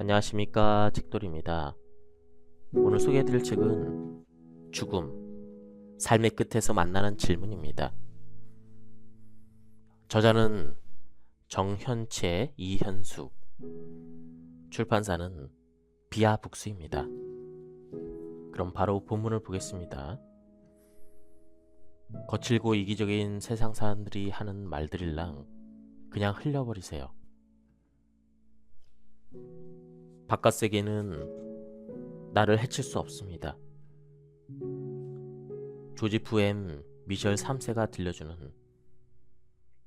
안녕하십니까, 책돌입니다. 오늘 소개해드릴 책은 죽음, 삶의 끝에서 만나는 질문입니다. 저자는 정현채, 이현숙, 출판사는 비아북스입니다. 그럼 바로 본문을 보겠습니다. 거칠고 이기적인 세상 사람들이 하는 말들일랑 그냥 흘려버리세요. 바깥 세계는 나를 해칠 수 없습니다. 조지프 M. 미셸 3세가 들려주는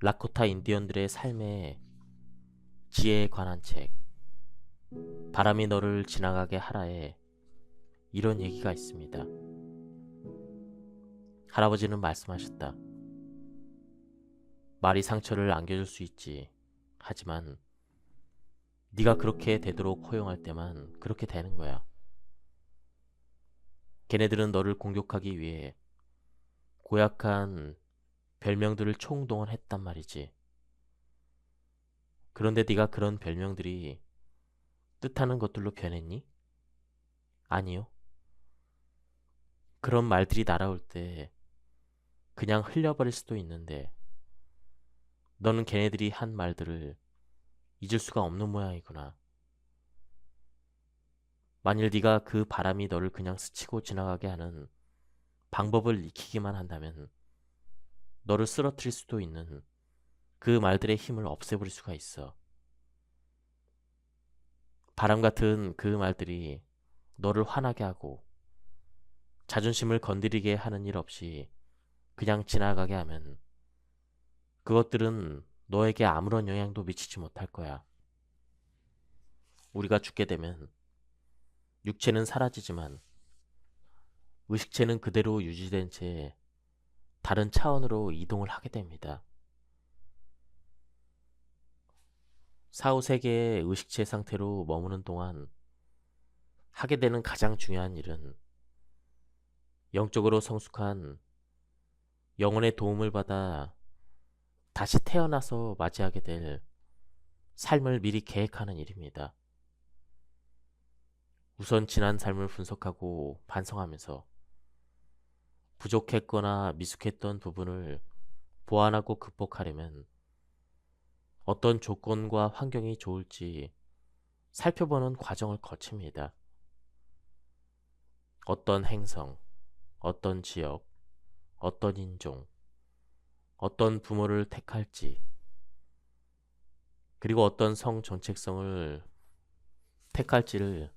라코타 인디언들의 삶의 지혜에 관한 책, 바람이 너를 지나가게 하라에 이런 얘기가 있습니다. 할아버지는 말씀하셨다. 말이 상처를 안겨줄 수 있지. 하지만 네가 그렇게 되도록 허용할 때만 그렇게 되는 거야. 걔네들은 너를 공격하기 위해 고약한 별명들을 총동원했단 말이지. 그런데 네가 그런 별명들이 뜻하는 것들로 변했니? 아니요. 그런 말들이 날아올 때 그냥 흘려버릴 수도 있는데 너는 걔네들이 한 말들을 잊을 수가 없는 모양이구나. 만일 네가 그 바람이 너를 그냥 스치고 지나가게 하는 방법을 익히기만 한다면 너를 쓰러뜨릴 수도 있는 그 말들의 힘을 없애버릴 수가 있어. 바람 같은 그 말들이 너를 화나게 하고 자존심을 건드리게 하는 일 없이 그냥 지나가게 하면 그것들은 너에게 아무런 영향도 미치지 못할 거야. 우리가 죽게 되면 육체는 사라지지만 의식체는 그대로 유지된 채 다른 차원으로 이동을 하게 됩니다. 4, 5세계의 의식체 상태로 머무는 동안 하게 되는 가장 중요한 일은 영적으로 성숙한 영혼의 도움을 받아 다시 태어나서 맞이하게 될 삶을 미리 계획하는 일입니다. 우선 지난 삶을 분석하고 반성하면서 부족했거나 미숙했던 부분을 보완하고 극복하려면 어떤 조건과 환경이 좋을지 살펴보는 과정을 거칩니다. 어떤 행성, 어떤 지역, 어떤 인종, 어떤 부모를 택할지, 그리고 어떤 성 정체성을 택할지를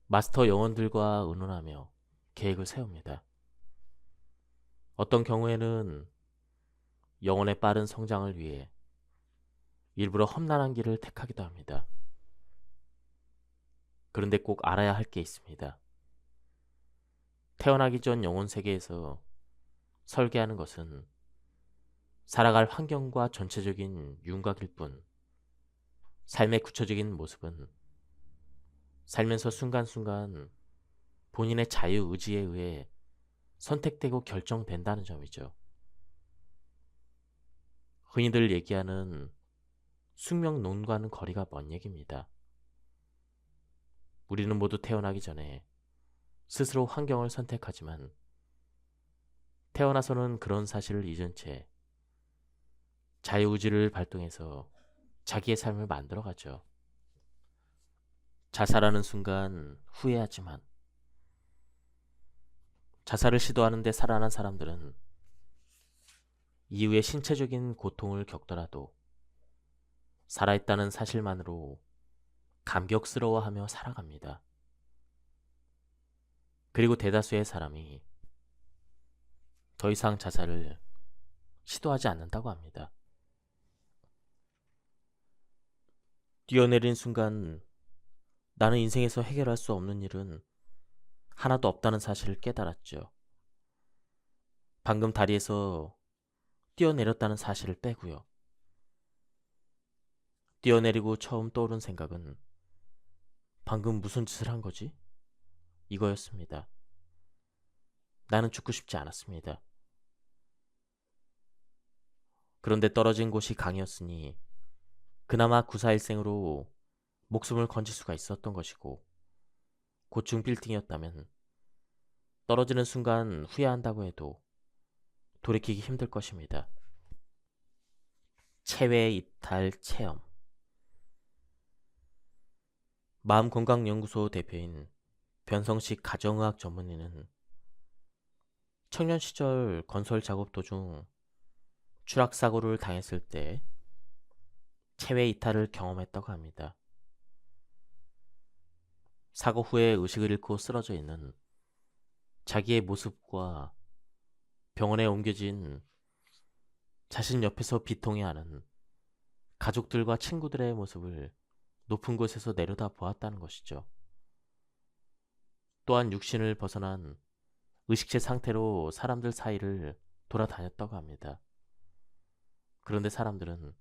마스터 영혼들과 의논하며 계획을 세웁니다. 어떤 경우에는 영혼의 빠른 성장을 위해 일부러 험난한 길을 택하기도 합니다. 그런데 꼭 알아야 할 게 있습니다. 태어나기 전 영혼 세계에서 설계하는 것은 살아갈 환경과 전체적인 윤곽일 뿐, 삶의 구체적인 모습은 살면서 순간순간 본인의 자유의지에 의해 선택되고 결정된다는 점이죠. 흔히들 얘기하는 숙명론과는 거리가 먼 얘기입니다. 우리는 모두 태어나기 전에 스스로 환경을 선택하지만 태어나서는 그런 사실을 잊은 채 자유의지를 발동해서 자기의 삶을 만들어가죠. 자살하는 순간 후회하지만 자살을 시도하는데 살아난 사람들은 이후에 신체적인 고통을 겪더라도 살아있다는 사실만으로 감격스러워하며 살아갑니다. 그리고 대다수의 사람이 더 이상 자살을 시도하지 않는다고 합니다. 뛰어내린 순간 나는 인생에서 해결할 수 없는 일은 하나도 없다는 사실을 깨달았죠. 방금 다리에서 뛰어내렸다는 사실을 빼고요. 뛰어내리고 처음 떠오른 생각은 방금 무슨 짓을 한 거지? 이거였습니다. 나는 죽고 싶지 않았습니다. 그런데 떨어진 곳이 강이었으니 그나마 구사일생으로 목숨을 건질 수가 있었던 것이고, 고층 빌딩이었다면 떨어지는 순간 후회한다고 해도 돌이키기 힘들 것입니다. 체외 이탈 체험. 마음건강연구소 대표인 변성식 가정의학 전문의는 청년 시절 건설 작업 도중 추락사고를 당했을 때 체외 이탈을 경험했다고 합니다. 사고 후에 의식을 잃고 쓰러져 있는 자기의 모습과 병원에 옮겨진 자신 옆에서 비통해하는 가족들과 친구들의 모습을 높은 곳에서 내려다 보았다는 것이죠. 또한 육신을 벗어난 의식체 상태로 사람들 사이를 돌아다녔다고 합니다. 그런데 사람들은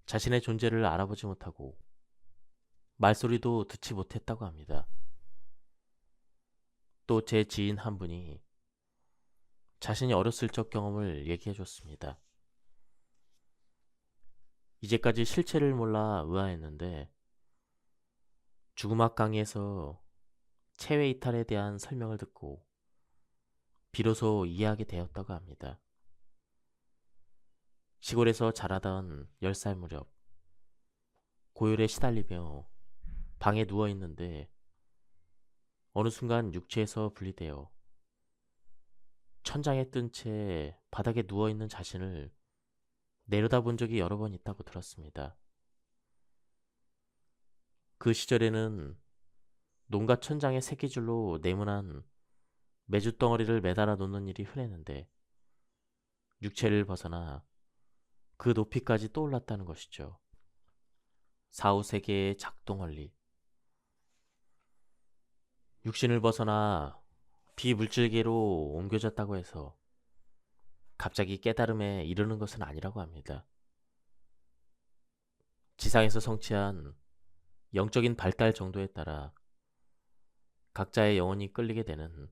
자신의 존재를 알아보지 못하고 말소리도 듣지 못했다고 합니다. 또 제 지인 한 분이 자신이 어렸을 적 경험을 얘기해 줬습니다. 이제까지 실체를 몰라 의아했는데 죽음학 강의에서 체외 이탈에 대한 설명을 듣고 비로소 이해하게 되었다고 합니다. 시골에서 자라던 10살 무렵 고열에 시달리며 방에 누워 있는데 어느 순간 육체에서 분리되어 천장에 뜬 채 바닥에 누워 있는 자신을 내려다본 적이 여러 번 있다고 들었습니다. 그 시절에는 농가 천장에 새끼줄로 네모난 메주덩어리를 매달아 놓는 일이 흔했는데 육체를 벗어나 그 높이까지 떠올랐다는 것이죠. 사후세계의 작동원리. 육신을 벗어나 비물질계로 옮겨졌다고 해서 갑자기 깨달음에 이르는 것은 아니라고 합니다. 지상에서 성취한 영적인 발달 정도에 따라 각자의 영혼이 끌리게 되는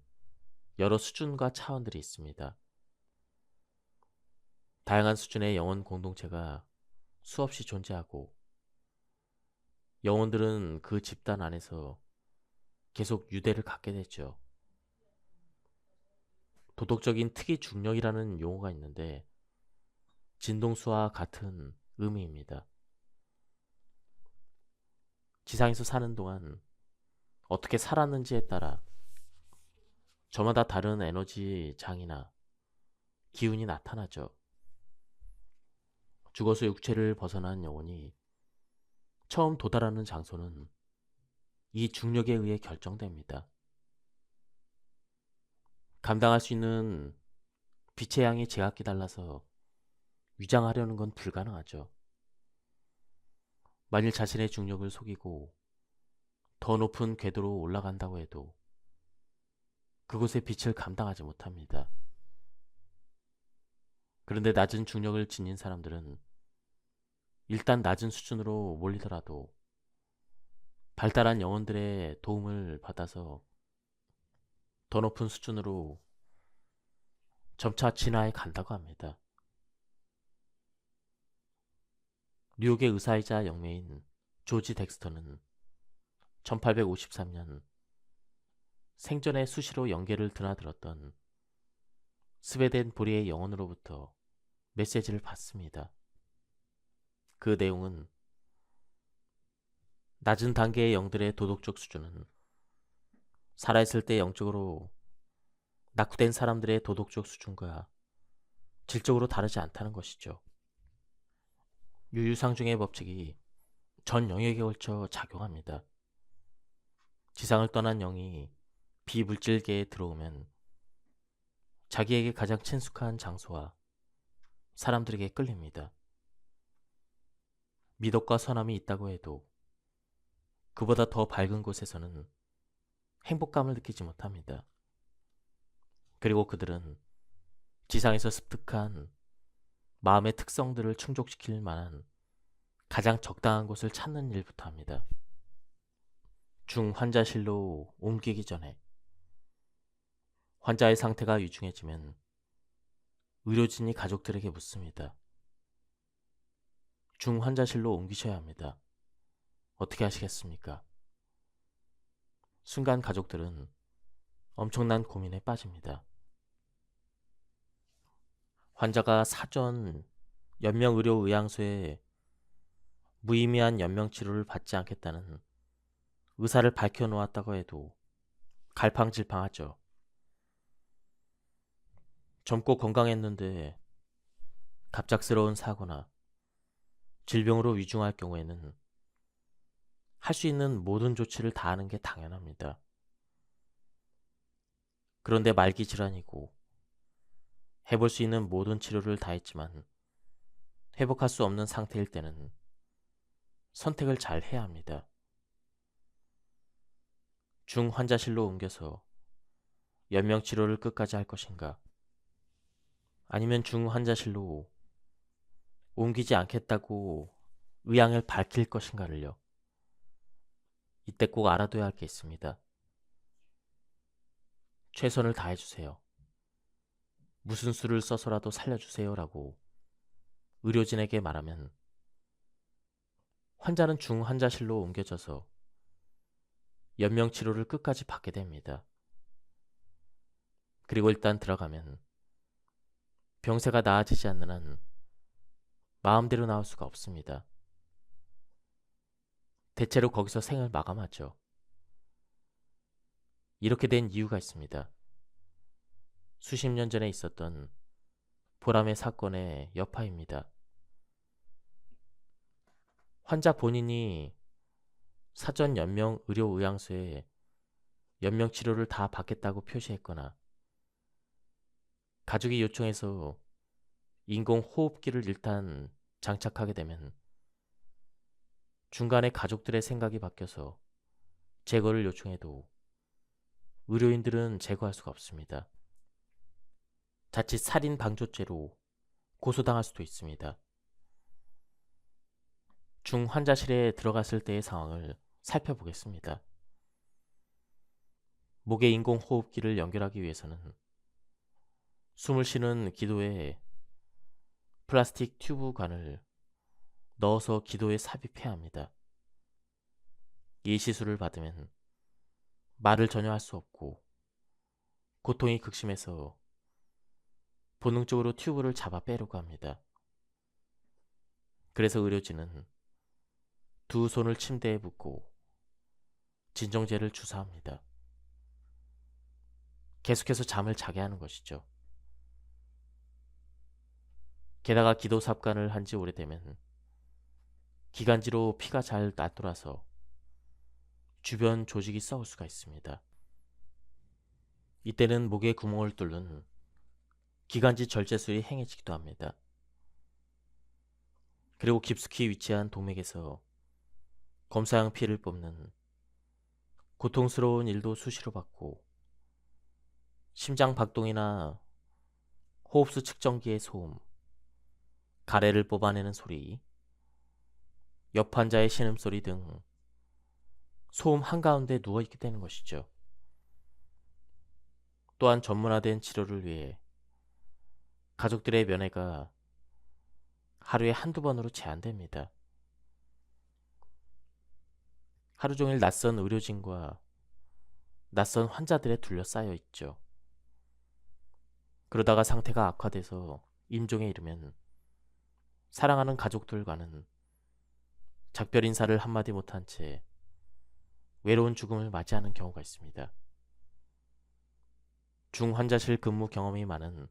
여러 수준과 차원들이 있습니다. 다양한 수준의 영혼 공동체가 수없이 존재하고 영혼들은 그 집단 안에서 계속 유대를 갖게 되죠. 도덕적인 특이 중력이라는 용어가 있는데 진동수와 같은 의미입니다. 지상에서 사는 동안 어떻게 살았는지에 따라 저마다 다른 에너지 장이나 기운이 나타나죠. 죽어서 육체를 벗어난 영혼이 처음 도달하는 장소는 이 중력에 의해 결정됩니다. 감당할 수 있는 빛의 양이 제각기 달라서 위장하려는 건 불가능하죠. 만일 자신의 중력을 속이고 더 높은 궤도로 올라간다고 해도 그곳의 빛을 감당하지 못합니다. 그런데 낮은 중력을 지닌 사람들은 일단 낮은 수준으로 몰리더라도 발달한 영혼들의 도움을 받아서 더 높은 수준으로 점차 진화해 간다고 합니다. 뉴욕의 의사이자 영매인 조지 덱스터는 1853년 생전에 수시로 영계를 드나들었던 스웨덴 보리의 영혼으로부터 메시지를 받습니다. 그 내용은 낮은 단계의 영들의 도덕적 수준은 살아있을 때 영적으로 낙후된 사람들의 도덕적 수준과 질적으로 다르지 않다는 것이죠. 유유상중의 법칙이 전 영역에 걸쳐 작용합니다. 지상을 떠난 영이 비물질계에 들어오면 자기에게 가장 친숙한 장소와 사람들에게 끌립니다. 미덕과 선함이 있다고 해도 그보다 더 밝은 곳에서는 행복감을 느끼지 못합니다. 그리고 그들은 지상에서 습득한 마음의 특성들을 충족시킬 만한 가장 적당한 곳을 찾는 일부터 합니다. 중환자실로 옮기기 전에 환자의 상태가 위중해지면 의료진이 가족들에게 묻습니다. 중환자실로 옮기셔야 합니다. 어떻게 하시겠습니까? 순간 가족들은 엄청난 고민에 빠집니다. 환자가 사전 연명의료의향소에 무의미한 연명치료를 받지 않겠다는 의사를 밝혀놓았다고 해도 갈팡질팡하죠. 젊고 건강했는데 갑작스러운 사고나 질병으로 위중할 경우에는 할 수 있는 모든 조치를 다하는 게 당연합니다. 그런데 말기 질환이고 해볼 수 있는 모든 치료를 다했지만 회복할 수 없는 상태일 때는 선택을 잘 해야 합니다. 중환자실로 옮겨서 연명치료를 끝까지 할 것인가? 아니면 중환자실로 옮기지 않겠다고 의향을 밝힐 것인가를요. 이때 꼭 알아둬야 할 게 있습니다. 최선을 다해주세요. 무슨 수를 써서라도 살려주세요라고 의료진에게 말하면 환자는 중환자실로 옮겨져서 연명치료를 끝까지 받게 됩니다. 그리고 일단 들어가면 병세가 나아지지 않는 한 마음대로 나올 수가 없습니다. 대체로 거기서 생을 마감하죠. 이렇게 된 이유가 있습니다. 수십 년 전에 있었던 보람의 사건의 여파입니다. 환자 본인이 사전 연명 의료의향소에 연명치료를 다 받겠다고 표시했거나 가족이 요청해서 인공호흡기를 일단 장착하게 되면 중간에 가족들의 생각이 바뀌어서 제거를 요청해도 의료인들은 제거할 수가 없습니다. 자칫 살인 방조죄로 고소당할 수도 있습니다. 중환자실에 들어갔을 때의 상황을 살펴보겠습니다. 목에 인공호흡기를 연결하기 위해서는 숨을 쉬는 기도에 플라스틱 튜브관을 넣어서 기도에 삽입해야 합니다. 이 시술을 받으면 말을 전혀 할 수 없고 고통이 극심해서 본능적으로 튜브를 잡아 빼려고 합니다. 그래서 의료진은 두 손을 침대에 붓고 진정제를 주사합니다. 계속해서 잠을 자게 하는 것이죠. 게다가 기도 삽관을 한 지 오래되면 기관지로 피가 잘 나돌아서 주변 조직이 썩을 수가 있습니다. 이때는 목에 구멍을 뚫는 기관지 절제술이 행해지기도 합니다. 그리고 깊숙이 위치한 동맥에서 검사용 피를 뽑는 고통스러운 일도 수시로 받고 심장 박동이나 호흡수 측정기의 소음, 가래를 뽑아내는 소리, 옆 환자의 신음소리 등 소음 한가운데 누워있게 되는 것이죠. 또한 전문화된 치료를 위해 가족들의 면회가 하루에 한두 번으로 제한됩니다. 하루 종일 낯선 의료진과 낯선 환자들에 둘러싸여 있죠. 그러다가 상태가 악화돼서 임종에 이르면 사랑하는 가족들과는 작별 인사를 한마디 못한 채 외로운 죽음을 맞이하는 경우가 있습니다. 중환자실 근무 경험이 많은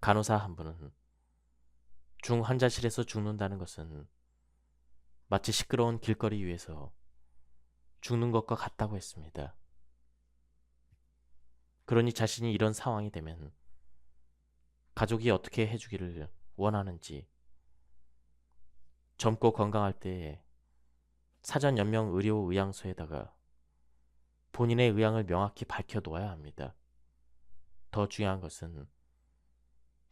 간호사 한 분은 중환자실에서 죽는다는 것은 마치 시끄러운 길거리 위에서 죽는 것과 같다고 했습니다. 그러니 자신이 이런 상황이 되면 가족이 어떻게 해주기를 원하는지, 젊고 건강할 때 사전 연명 의료 의향서에다가 본인의 의향을 명확히 밝혀놓아야 합니다. 더 중요한 것은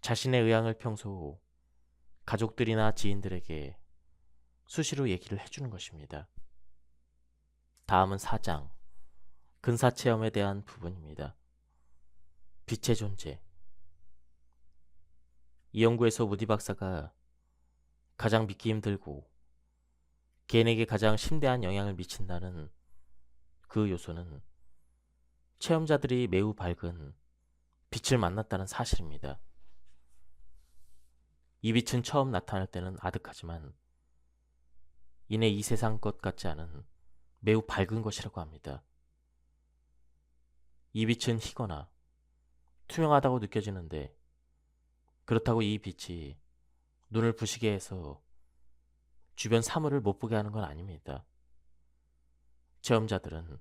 자신의 의향을 평소 가족들이나 지인들에게 수시로 얘기를 해주는 것입니다. 다음은 4장, 근사체험에 대한 부분입니다. 빛의 존재. 이 연구에서 무디 박사가 가장 믿기 힘들고 개인에게 가장 심대한 영향을 미친다는 그 요소는 체험자들이 매우 밝은 빛을 만났다는 사실입니다. 이 빛은 처음 나타날 때는 아득하지만 이내 이 세상 것 같지 않은 매우 밝은 것이라고 합니다. 이 빛은 희거나 투명하다고 느껴지는데 그렇다고 이 빛이 눈을 부시게 해서 주변 사물을 못 보게 하는 건 아닙니다. 체험자들은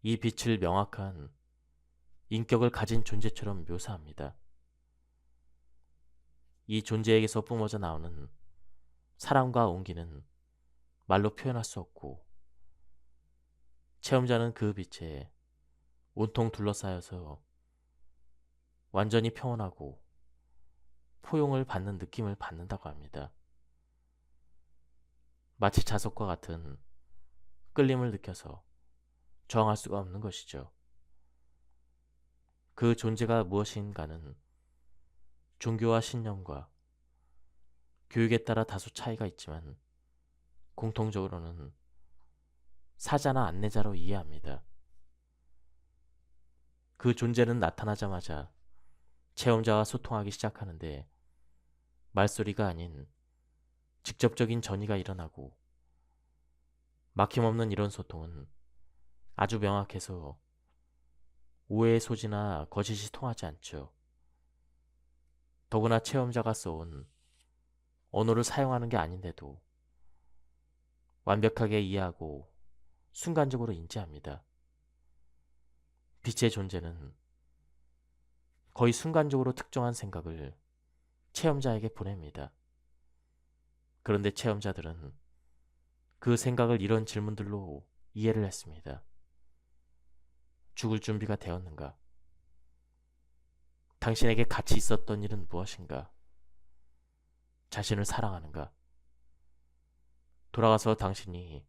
이 빛을 명확한 인격을 가진 존재처럼 묘사합니다. 이 존재에게서 뿜어져 나오는 사랑과 온기는 말로 표현할 수 없고 체험자는 그 빛에 온통 둘러싸여서 완전히 평온하고 포용을 받는 느낌을 받는다고 합니다. 마치 자석과 같은 끌림을 느껴서 저항할 수가 없는 것이죠. 그 존재가 무엇인가는 종교와 신념과 교육에 따라 다소 차이가 있지만 공통적으로는 사자나 안내자로 이해합니다. 그 존재는 나타나자마자 체험자와 소통하기 시작하는데 말소리가 아닌 직접적인 전이가 일어나고 막힘없는 이런 소통은 아주 명확해서 오해의 소지나 거짓이 통하지 않죠. 더구나 체험자가 써온 언어를 사용하는 게 아닌데도 완벽하게 이해하고 순간적으로 인지합니다. 빛의 존재는 거의 순간적으로 특정한 생각을 체험자에게 보냅니다. 그런데 체험자들은 그 생각을 이런 질문들로 이해를 했습니다. 죽을 준비가 되었는가? 당신에게 가치 있었던 일은 무엇인가? 자신을 사랑하는가? 돌아가서 당신이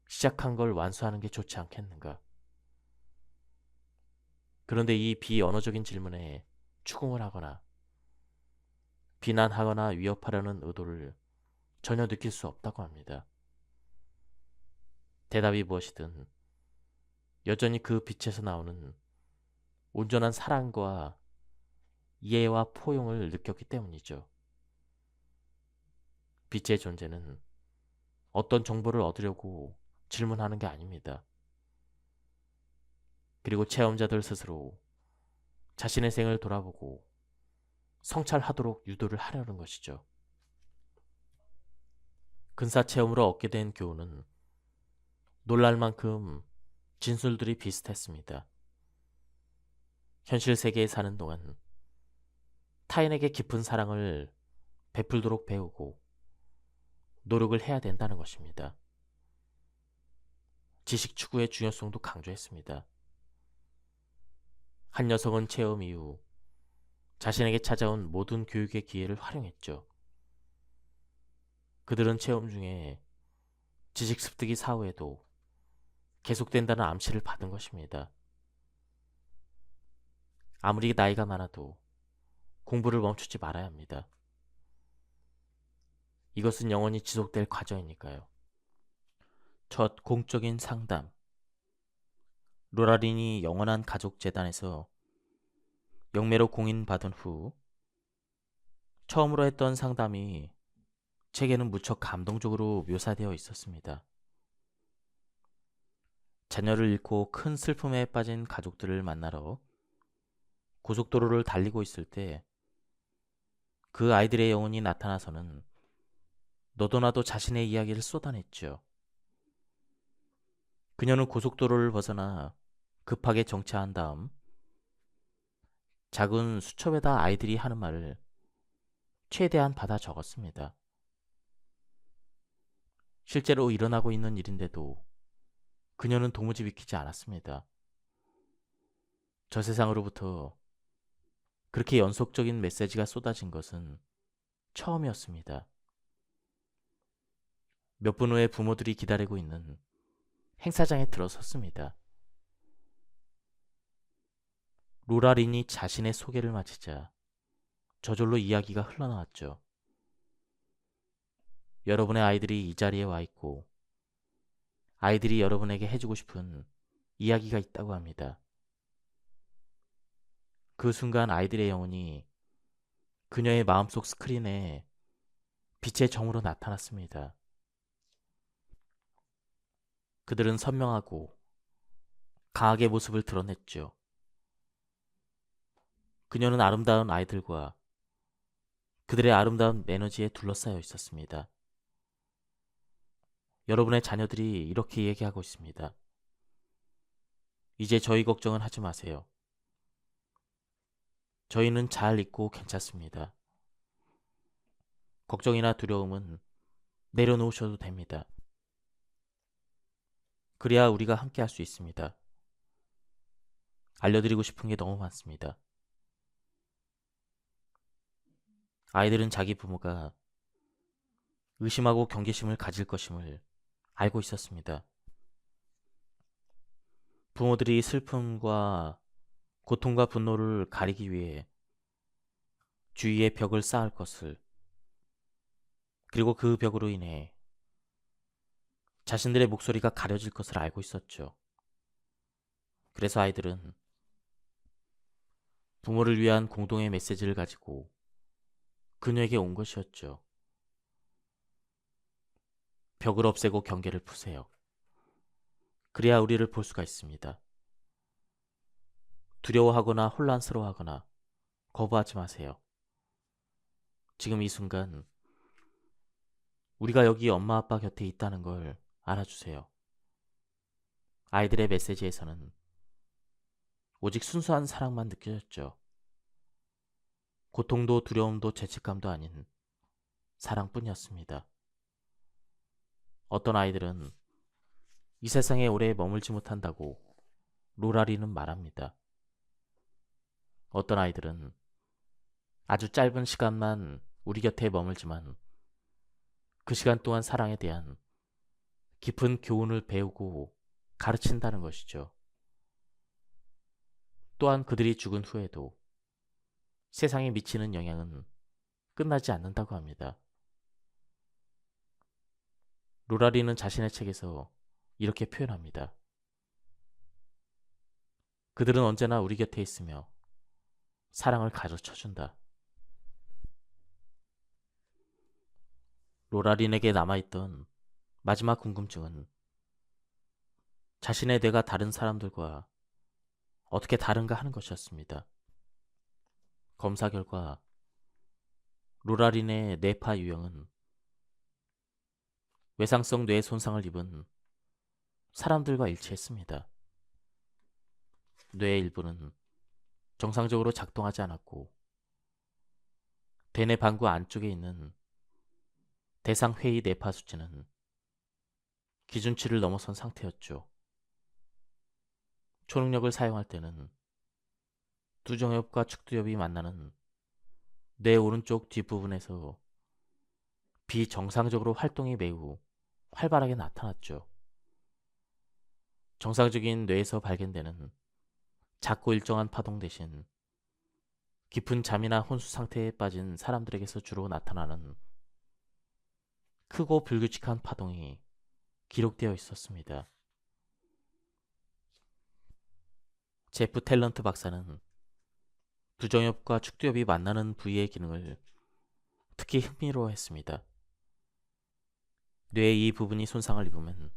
시작한 걸 완수하는 게 좋지 않겠는가? 그런데 이 비언어적인 질문에 추궁을 하거나 비난하거나 위협하려는 의도를 전혀 느낄 수 없다고 합니다. 대답이 무엇이든 여전히 그 빛에서 나오는 온전한 사랑과 이해와 포용을 느꼈기 때문이죠. 빛의 존재는 어떤 정보를 얻으려고 질문하는 게 아닙니다. 그리고 체험자들 스스로 자신의 생을 돌아보고 성찰하도록 유도를 하려는 것이죠. 근사 체험으로 얻게 된 교훈은 놀랄 만큼 진술들이 비슷했습니다. 현실 세계에 사는 동안 타인에게 깊은 사랑을 베풀도록 배우고 노력을 해야 된다는 것입니다. 지식 추구의 중요성도 강조했습니다. 한 여성은 체험 이후 자신에게 찾아온 모든 교육의 기회를 활용했죠. 그들은 체험 중에 지식 습득이 사후에도 계속된다는 암시를 받은 것입니다. 아무리 나이가 많아도 공부를 멈추지 말아야 합니다. 이것은 영원히 지속될 과정이니까요. 첫 공적인 상담. 로라린이 영원한 가족 재단에서 영매로 공인받은 후 처음으로 했던 상담이 책에는 무척 감동적으로 묘사되어 있었습니다. 자녀를 잃고 큰 슬픔에 빠진 가족들을 만나러 고속도로를 달리고 있을 때 그 아이들의 영혼이 나타나서는 너도 나도 자신의 이야기를 쏟아냈죠. 그녀는 고속도로를 벗어나 급하게 정차한 다음 작은 수첩에다 아이들이 하는 말을 최대한 받아 적었습니다. 실제로 일어나고 있는 일인데도 그녀는 도무지 믿기지 않았습니다. 저 세상으로부터 그렇게 연속적인 메시지가 쏟아진 것은 처음이었습니다. 몇 분 후에 부모들이 기다리고 있는 행사장에 들어섰습니다. 로라린이 자신의 소개를 마치자 저절로 이야기가 흘러나왔죠. 여러분의 아이들이 이 자리에 와 있고 아이들이 여러분에게 해주고 싶은 이야기가 있다고 합니다. 그 순간 아이들의 영혼이 그녀의 마음속 스크린에 빛의 정으로 나타났습니다. 그들은 선명하고 강하게 모습을 드러냈죠. 그녀는 아름다운 아이들과 그들의 아름다운 에너지에 둘러싸여 있었습니다. 여러분의 자녀들이 이렇게 얘기하고 있습니다. 이제 저희 걱정은 하지 마세요. 저희는 잘 있고 괜찮습니다. 걱정이나 두려움은 내려놓으셔도 됩니다. 그래야 우리가 함께 할 수 있습니다. 알려드리고 싶은 게 너무 많습니다. 아이들은 자기 부모가 의심하고 경계심을 가질 것임을 알고 있었습니다. 부모들이 슬픔과 고통과 분노를 가리기 위해 주위에 벽을 쌓을 것을, 그리고 그 벽으로 인해 자신들의 목소리가 가려질 것을 알고 있었죠. 그래서 아이들은 부모를 위한 공동의 메시지를 가지고 그녀에게 온 것이었죠. 벽을 없애고 경계를 푸세요. 그래야 우리를 볼 수가 있습니다. 두려워하거나 혼란스러워하거나 거부하지 마세요. 지금 이 순간 우리가 여기 엄마 아빠 곁에 있다는 걸 알아주세요. 아이들의 메시지에서는 오직 순수한 사랑만 느껴졌죠. 고통도 두려움도 죄책감도 아닌 사랑뿐이었습니다. 어떤 아이들은 이 세상에 오래 머물지 못한다고 로라리는 말합니다. 어떤 아이들은 아주 짧은 시간만 우리 곁에 머물지만 그 시간 동안 사랑에 대한 깊은 교훈을 배우고 가르친다는 것이죠. 또한 그들이 죽은 후에도 세상에 미치는 영향은 끝나지 않는다고 합니다. 로라리는 자신의 책에서 이렇게 표현합니다. 그들은 언제나 우리 곁에 있으며 사랑을 가르쳐준다. 로라린에게 남아있던 마지막 궁금증은 자신의 뇌가 다른 사람들과 어떻게 다른가 하는 것이었습니다. 검사 결과 로라린의 뇌파 유형은 외상성 뇌 손상을 입은 사람들과 일치했습니다. 뇌의 일부는 정상적으로 작동하지 않았고 대뇌 반구 안쪽에 있는 대상회의 뇌파 수치는 기준치를 넘어선 상태였죠. 초능력을 사용할 때는 두정엽과 축두엽이 만나는 뇌 오른쪽 뒷부분에서 비정상적으로 활동이 매우 활발하게 나타났죠. 정상적인 뇌에서 발견되는 작고 일정한 파동 대신 깊은 잠이나 혼수 상태에 빠진 사람들에게서 주로 나타나는 크고 불규칙한 파동이 기록되어 있었습니다. 제프 탤런트 박사는 두정엽과 축두엽이 만나는 부위의 기능을 특히 흥미로워했습니다. 뇌의 이 부분이 손상을 입으면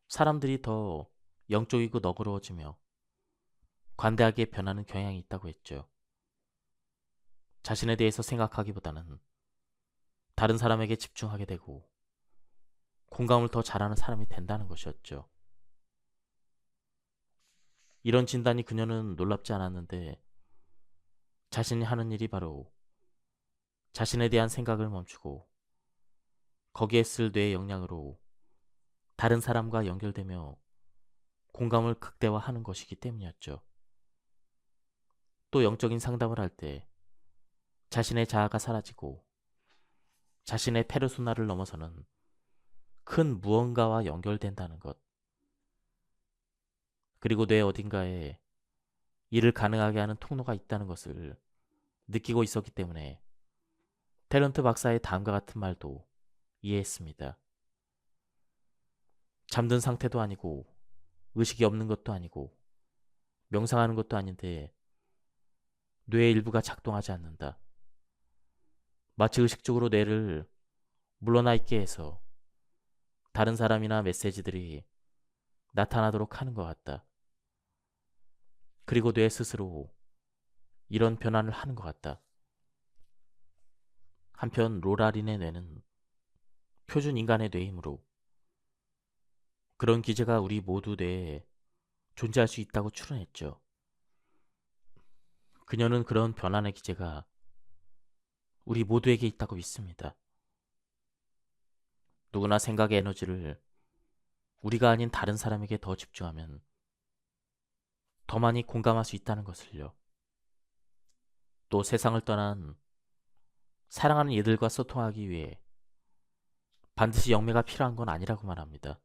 사람들이 더 영적이고 너그러워지며 관대하게 변하는 경향이 있다고 했죠. 자신에 대해서 생각하기보다는 다른 사람에게 집중하게 되고 공감을 더 잘하는 사람이 된다는 것이었죠. 이런 진단이 그녀는 놀랍지 않았는데 자신이 하는 일이 바로 자신에 대한 생각을 멈추고 거기에 쓸 뇌의 역량으로 다른 사람과 연결되며 공감을 극대화하는 것이기 때문이었죠. 또 영적인 상담을 할 때 자신의 자아가 사라지고 자신의 페르소나를 넘어서는 큰 무언가와 연결된다는 것, 그리고 뇌 어딘가에 이를 가능하게 하는 통로가 있다는 것을 느끼고 있었기 때문에 탤런트 박사의 다음과 같은 말도 이해했습니다. 잠든 상태도 아니고 의식이 없는 것도 아니고 명상하는 것도 아닌데 뇌의 일부가 작동하지 않는다. 마치 의식적으로 뇌를 물러나 있게 해서 다른 사람이나 메시지들이 나타나도록 하는 것 같다. 그리고 뇌 스스로 이런 변환을 하는 것 같다. 한편 로라린의 뇌는 표준 인간의 뇌이므로 그런 기제가 우리 모두 뇌에 존재할 수 있다고 추론했죠. 그녀는 그런 변환의 기제가 우리 모두에게 있다고 믿습니다. 누구나 생각의 에너지를 우리가 아닌 다른 사람에게 더 집중하면 더 많이 공감할 수 있다는 것을요. 또 세상을 떠난 사랑하는 이들과 소통하기 위해 반드시 영매가 필요한 건 아니라고 말합니다.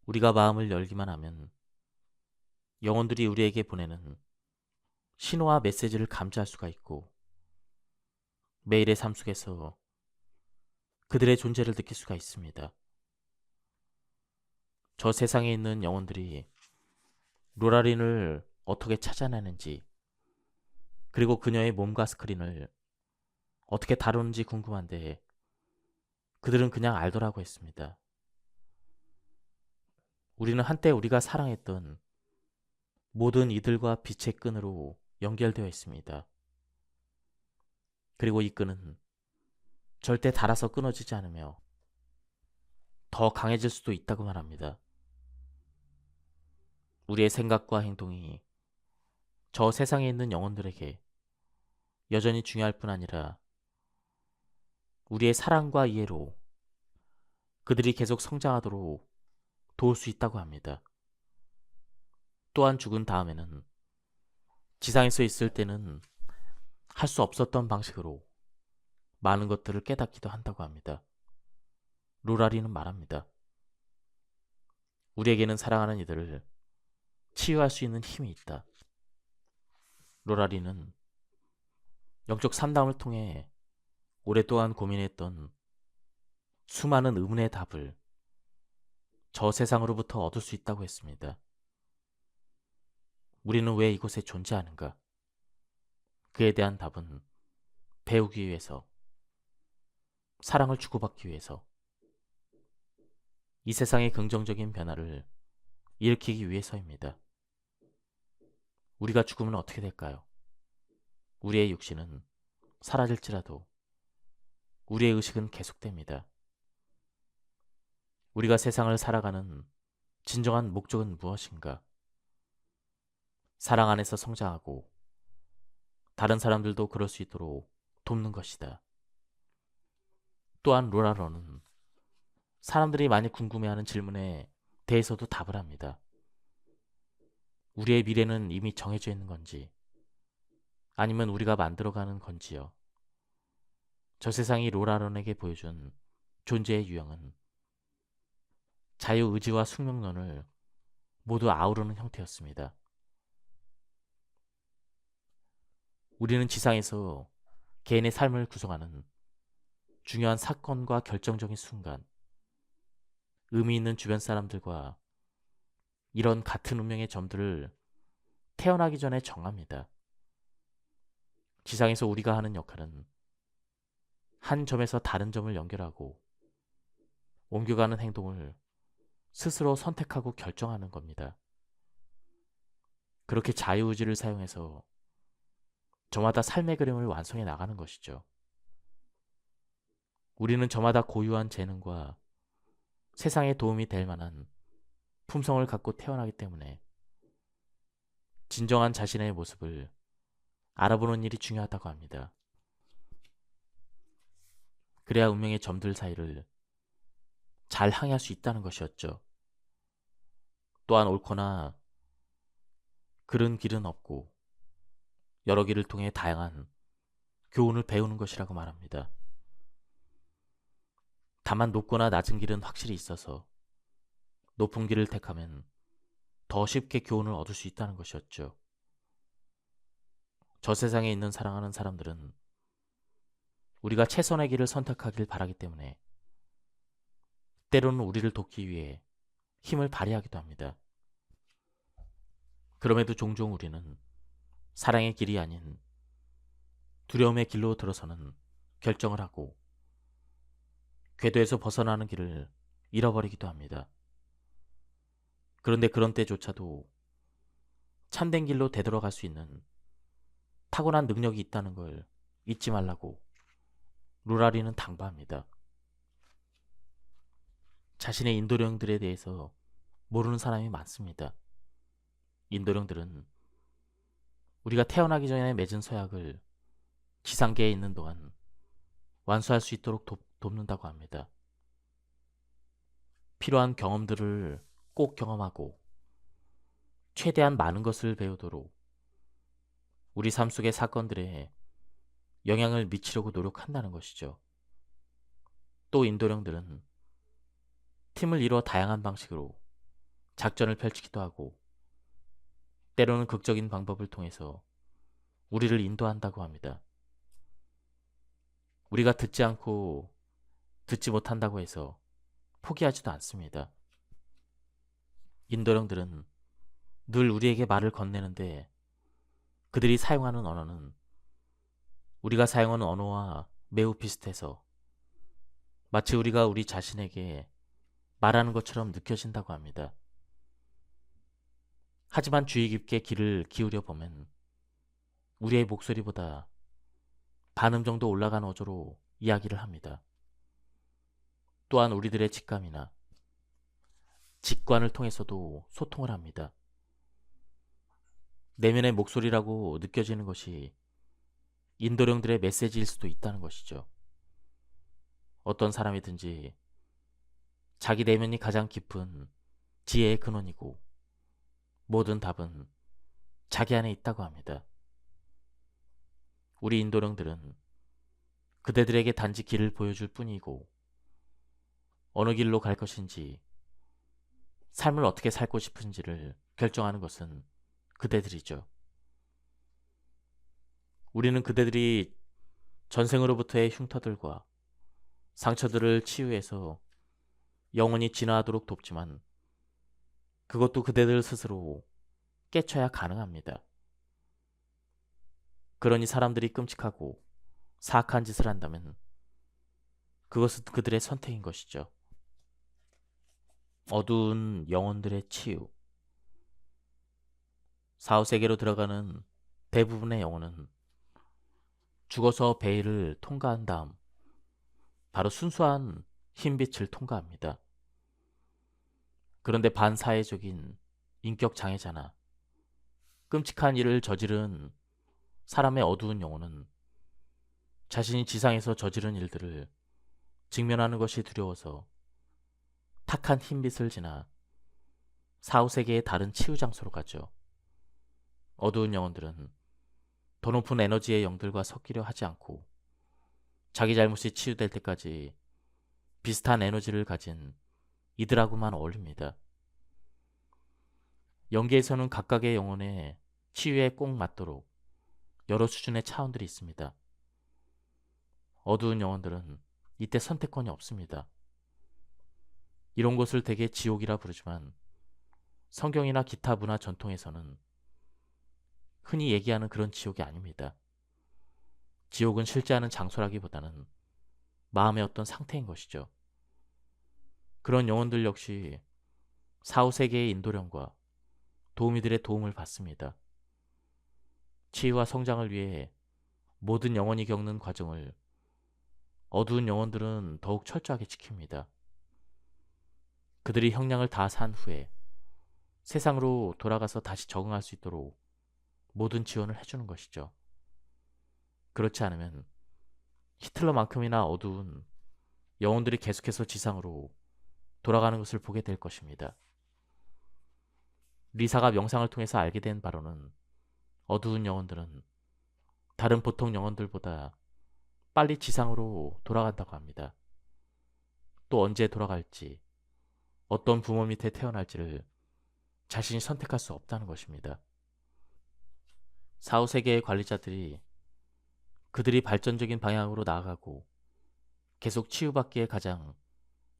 우리가 마음을 열기만 하면 영혼들이 우리에게 보내는 신호와 메시지를 감지할 수가 있고 매일의 삶 속에서 그들의 존재를 느낄 수가 있습니다. 저 세상에 있는 영혼들이 로라린을 어떻게 찾아내는지 그리고 그녀의 몸과 스크린을 어떻게 다루는지 궁금한데 그들은 그냥 알더라고 했습니다. 우리는 한때 우리가 사랑했던 모든 이들과 빛의 끈으로 연결되어 있습니다. 그리고 이 끈은 절대 닳아서 끊어지지 않으며 더 강해질 수도 있다고 말합니다. 우리의 생각과 행동이 저 세상에 있는 영혼들에게 여전히 중요할 뿐 아니라 우리의 사랑과 이해로 그들이 계속 성장하도록 도울 수 있다고 합니다. 또한 죽은 다음에는 지상에서 있을 때는 할 수 없었던 방식으로 많은 것들을 깨닫기도 한다고 합니다. 로라리는 말합니다. 우리에게는 사랑하는 이들을 치유할 수 있는 힘이 있다. 로라리는 영적 상담을 통해 오랫동안 고민했던 수많은 의문의 답을 저 세상으로부터 얻을 수 있다고 했습니다. 우리는 왜 이곳에 존재하는가? 그에 대한 답은 배우기 위해서, 사랑을 주고받기 위해서, 이 세상의 긍정적인 변화를 일으키기 위해서입니다. 우리가 죽으면 어떻게 될까요? 우리의 육신은 사라질지라도 우리의 의식은 계속됩니다. 우리가 세상을 살아가는 진정한 목적은 무엇인가? 사랑 안에서 성장하고 다른 사람들도 그럴 수 있도록 돕는 것이다. 또한 로라로는 사람들이 많이 궁금해하는 질문에 대해서도 답을 합니다. 우리의 미래는 이미 정해져 있는 건지 아니면 우리가 만들어가는 건지요. 저 세상이 로라론에게 보여준 존재의 유형은 자유의지와 숙명론을 모두 아우르는 형태였습니다. 우리는 지상에서 개인의 삶을 구성하는 중요한 사건과 결정적인 순간, 의미 있는 주변 사람들과 이런 같은 운명의 점들을 태어나기 전에 정합니다. 지상에서 우리가 하는 역할은 한 점에서 다른 점을 연결하고 옮겨가는 행동을 스스로 선택하고 결정하는 겁니다. 그렇게 자유의지를 사용해서 저마다 삶의 그림을 완성해 나가는 것이죠. 우리는 저마다 고유한 재능과 세상에 도움이 될 만한 품성을 갖고 태어나기 때문에 진정한 자신의 모습을 알아보는 일이 중요하다고 합니다. 그래야 운명의 점들 사이를 잘 항해할 수 있다는 것이었죠. 또한 옳거나 그른 길은 없고 여러 길을 통해 다양한 교훈을 배우는 것이라고 말합니다. 다만 높거나 낮은 길은 확실히 있어서 높은 길을 택하면 더 쉽게 교훈을 얻을 수 있다는 것이었죠. 저 세상에 있는 사랑하는 사람들은 우리가 최선의 길을 선택하길 바라기 때문에 때로는 우리를 돕기 위해 힘을 발휘하기도 합니다. 그럼에도 종종 우리는 사랑의 길이 아닌 두려움의 길로 들어서는 결정을 하고 궤도에서 벗어나는 길을 잃어버리기도 합니다. 그런데 그런 때조차도 참된 길로 되돌아갈 수 있는 타고난 능력이 있다는 걸 잊지 말라고 루라리는 당부합니다. 자신의 인도령들에 대해서 모르는 사람이 많습니다. 인도령들은 우리가 태어나기 전에 맺은 서약을 지상계에 있는 동안 완수할 수 있도록 돕는다고 합니다. 필요한 경험들을 꼭 경험하고 최대한 많은 것을 배우도록 우리 삶 속의 사건들에 영향을 미치려고 노력한다는 것이죠. 또 인도령들은 팀을 이루어 다양한 방식으로 작전을 펼치기도 하고 때로는 극적인 방법을 통해서 우리를 인도한다고 합니다. 우리가 듣지 않고 듣지 못한다고 해서 포기하지도 않습니다. 인도령들은 늘 우리에게 말을 건네는데 그들이 사용하는 언어는 우리가 사용하는 언어와 매우 비슷해서 마치 우리가 우리 자신에게 말하는 것처럼 느껴진다고 합니다. 하지만 주의 깊게 귀를 기울여 보면 우리의 목소리보다 반음 정도 올라간 어조로 이야기를 합니다. 또한 우리들의 직감이나 직관을 통해서도 소통을 합니다. 내면의 목소리라고 느껴지는 것이 인도령들의 메시지일 수도 있다는 것이죠. 어떤 사람이든지 자기 내면이 가장 깊은 지혜의 근원이고 모든 답은 자기 안에 있다고 합니다. 우리 인도령들은 그대들에게 단지 길을 보여줄 뿐이고 어느 길로 갈 것인지 삶을 어떻게 살고 싶은지를 결정하는 것은 그대들이죠. 우리는 그대들이 전생으로부터의 흉터들과 상처들을 치유해서 영원히 진화하도록 돕지만 그것도 그대들 스스로 깨쳐야 가능합니다. 그러니 사람들이 끔찍하고 사악한 짓을 한다면 그것은 그들의 선택인 것이죠. 어두운 영혼들의 치유. 4, 5세계로 들어가는 대부분의 영혼은 죽어서 베일을 통과한 다음 바로 순수한 흰빛을 통과합니다. 그런데 반사회적인 인격 장애자나 끔찍한 일을 저지른 사람의 어두운 영혼은 자신이 지상에서 저지른 일들을 직면하는 것이 두려워서 탁한 흰빛을 지나 4, 5세계의 다른 치유 장소로 가죠. 어두운 영혼들은 더 높은 에너지의 영들과 섞이려 하지 않고 자기 잘못이 치유될 때까지 비슷한 에너지를 가진 이들하고만 어울립니다. 영계에서는 각각의 영혼의 치유에 꼭 맞도록 여러 수준의 차원들이 있습니다. 어두운 영혼들은 이때 선택권이 없습니다. 이런 곳을 대개 지옥이라 부르지만 성경이나 기타 문화 전통에서는 흔히 얘기하는 그런 지옥이 아닙니다. 지옥은 실제하는 장소라기보다는 마음의 어떤 상태인 것이죠. 그런 영혼들 역시 4, 5세계의 인도령과 도우미들의 도움을 받습니다. 치유와 성장을 위해 모든 영혼이 겪는 과정을 어두운 영혼들은 더욱 철저하게 지킵니다. 그들이 형량을 다 산 후에 세상으로 돌아가서 다시 적응할 수 있도록 모든 지원을 해주는 것이죠. 그렇지 않으면 히틀러만큼이나 어두운 영혼들이 계속해서 지상으로 돌아가는 것을 보게 될 것입니다. 리사가 명상을 통해서 알게 된 바로는 어두운 영혼들은 다른 보통 영혼들보다 빨리 지상으로 돌아간다고 합니다. 또 언제 돌아갈지, 어떤 부모 밑에 태어날지를 자신이 선택할 수 없다는 것입니다. 4, 5세계의 관리자들이 그들이 발전적인 방향으로 나아가고 계속 치유받기에 가장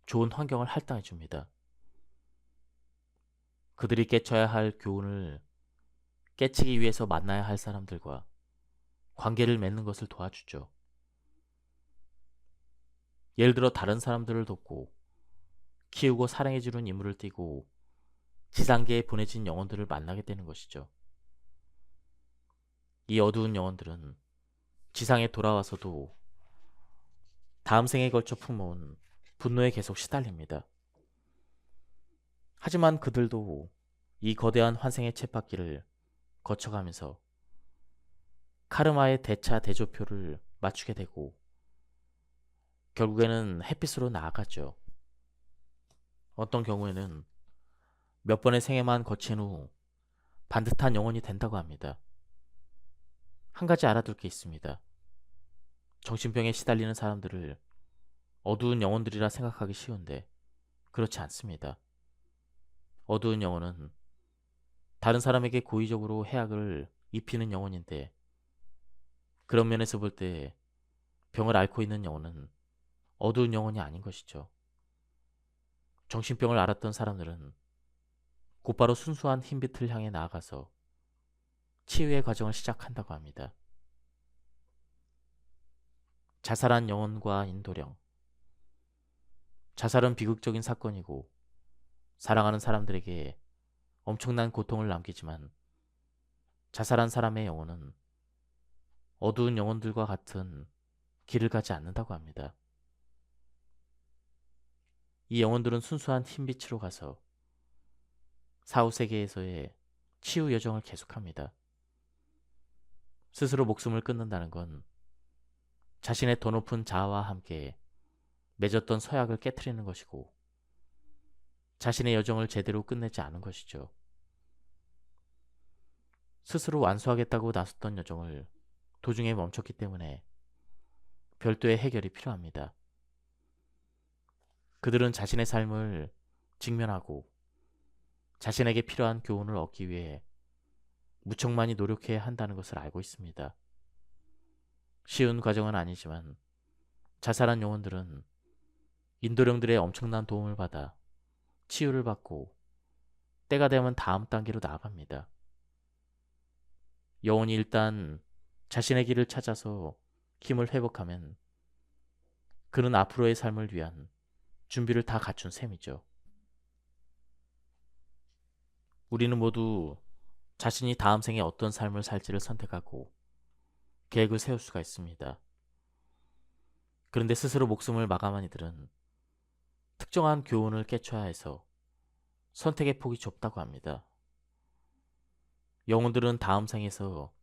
좋은 환경을 할당해 줍니다. 그들이 깨쳐야 할 교훈을 깨치기 위해서 만나야 할 사람들과 관계를 맺는 것을 도와주죠. 예를 들어 다른 사람들을 돕고 키우고 사랑해주는 임무를 띠고 지상계에 보내진 영혼들을 만나게 되는 것이죠. 이 어두운 영혼들은 지상에 돌아와서도 다음 생에 걸쳐 품어온 분노에 계속 시달립니다. 하지만 그들도 이 거대한 환생의 쳇바퀴를 거쳐가면서 카르마의 대차 대조표를 맞추게 되고 결국에는 햇빛으로 나아가죠. 어떤 경우에는 몇 번의 생애만 거친 후 반듯한 영혼이 된다고 합니다. 한 가지 알아둘 게 있습니다. 정신병에 시달리는 사람들을 어두운 영혼들이라 생각하기 쉬운데 그렇지 않습니다. 어두운 영혼은 다른 사람에게 고의적으로 해악을 입히는 영혼인데 그런 면에서 볼 때 병을 앓고 있는 영혼은 어두운 영혼이 아닌 것이죠. 정신병을 앓았던 사람들은 곧바로 순수한 흰빛을 향해 나아가서 치유의 과정을 시작한다고 합니다. 자살한 영혼과 인도령. 자살은 비극적인 사건이고 사랑하는 사람들에게 엄청난 고통을 남기지만 자살한 사람의 영혼은 어두운 영혼들과 같은 길을 가지 않는다고 합니다. 이 영혼들은 순수한 흰빛으로 가서 사후세계에서의 치유 여정을 계속합니다. 스스로 목숨을 끊는다는 건 자신의 더 높은 자아와 함께 맺었던 서약을 깨트리는 것이고 자신의 여정을 제대로 끝내지 않은 것이죠. 스스로 완수하겠다고 나섰던 여정을 도중에 멈췄기 때문에 별도의 해결이 필요합니다. 그들은 자신의 삶을 직면하고 자신에게 필요한 교훈을 얻기 위해 무척 많이 노력해야 한다는 것을 알고 있습니다. 쉬운 과정은 아니지만 자살한 영혼들은 인도령들의 엄청난 도움을 받아 치유를 받고 때가 되면 다음 단계로 나아갑니다. 영혼이 일단 자신의 길을 찾아서 힘을 회복하면 그는 앞으로의 삶을 위한 준비를 다 갖춘 셈이죠. 우리는 모두 자신이 다음 생에 어떤 삶을 살지를 선택하고 계획을 세울 수가 있습니다. 그런데 스스로 목숨을 마감한 이들은 특정한 교훈을 깨쳐야 해서 선택의 폭이 좁다고 합니다. 영혼들은 다음 생에서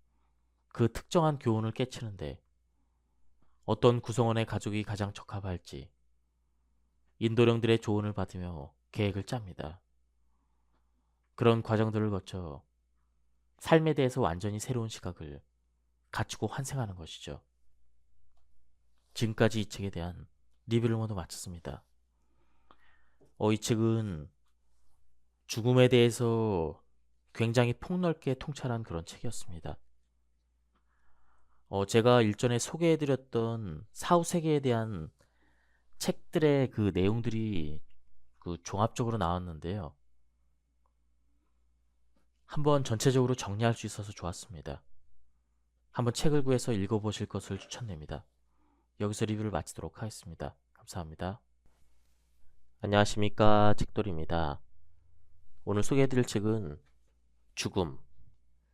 그 특정한 교훈을 깨치는데 어떤 구성원의 가족이 가장 적합할지 인도령들의 조언을 받으며 계획을 짭니다. 그런 과정들을 거쳐 삶에 대해서 완전히 새로운 시각을 갖추고 환생하는 것이죠. 지금까지 이 책에 대한 리뷰를 모두 마쳤습니다. 이 책은 죽음에 대해서 굉장히 폭넓게 통찰한 그런 책이었습니다. 제가 일전에 소개해드렸던 사후세계에 대한 책들의 그 내용들이 종합적으로 나왔는데요. 한번 전체적으로 정리할 수 있어서 좋았습니다. 한번 책을 구해서 읽어보실 것을 추천드립니다. 여기서 리뷰를 마치도록 하겠습니다. 감사합니다. 안녕하십니까, 책돌이입니다. 오늘 소개해드릴 책은 죽음,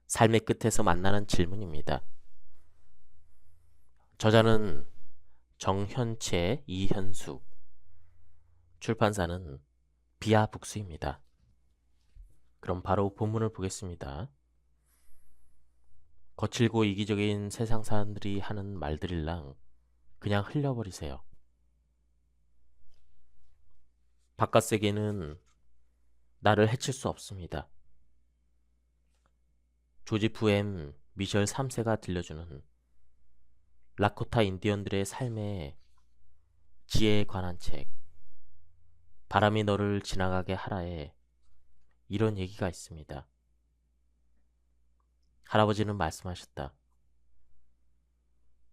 삶의 끝에서 만나는 질문입니다. 저자는 정현채, 이현숙, 출판사는 비아북스입니다. 그럼 바로 본문을 보겠습니다. 거칠고 이기적인 세상 사람들이 하는 말들일랑 그냥 흘려버리세요. 바깥 세계는 나를 해칠 수 없습니다. 조지프 M. 미셸 3세가 들려주는 라코타 인디언들의 삶의 지혜에 관한 책 바람이 너를 지나가게 하라에 이런 얘기가 있습니다. 할아버지는 말씀하셨다.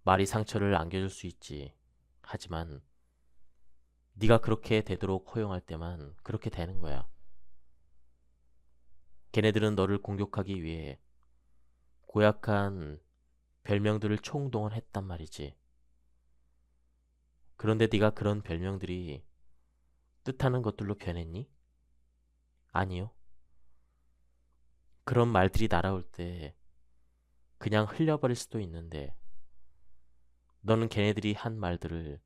말이 상처를 안겨줄 수 있지. 하지만 네가 그렇게 되도록 허용할 때만 그렇게 되는 거야. 걔네들은 너를 공격하기 위해 고약한 별명들을 총동원했단 말이지. 그런데 네가 그런 별명들이 뜻하는 것들로 변했니? 아니요. 그런 말들이 날아올 때 그냥 흘려버릴 수도 있는데 너는 걔네들이 한 말들을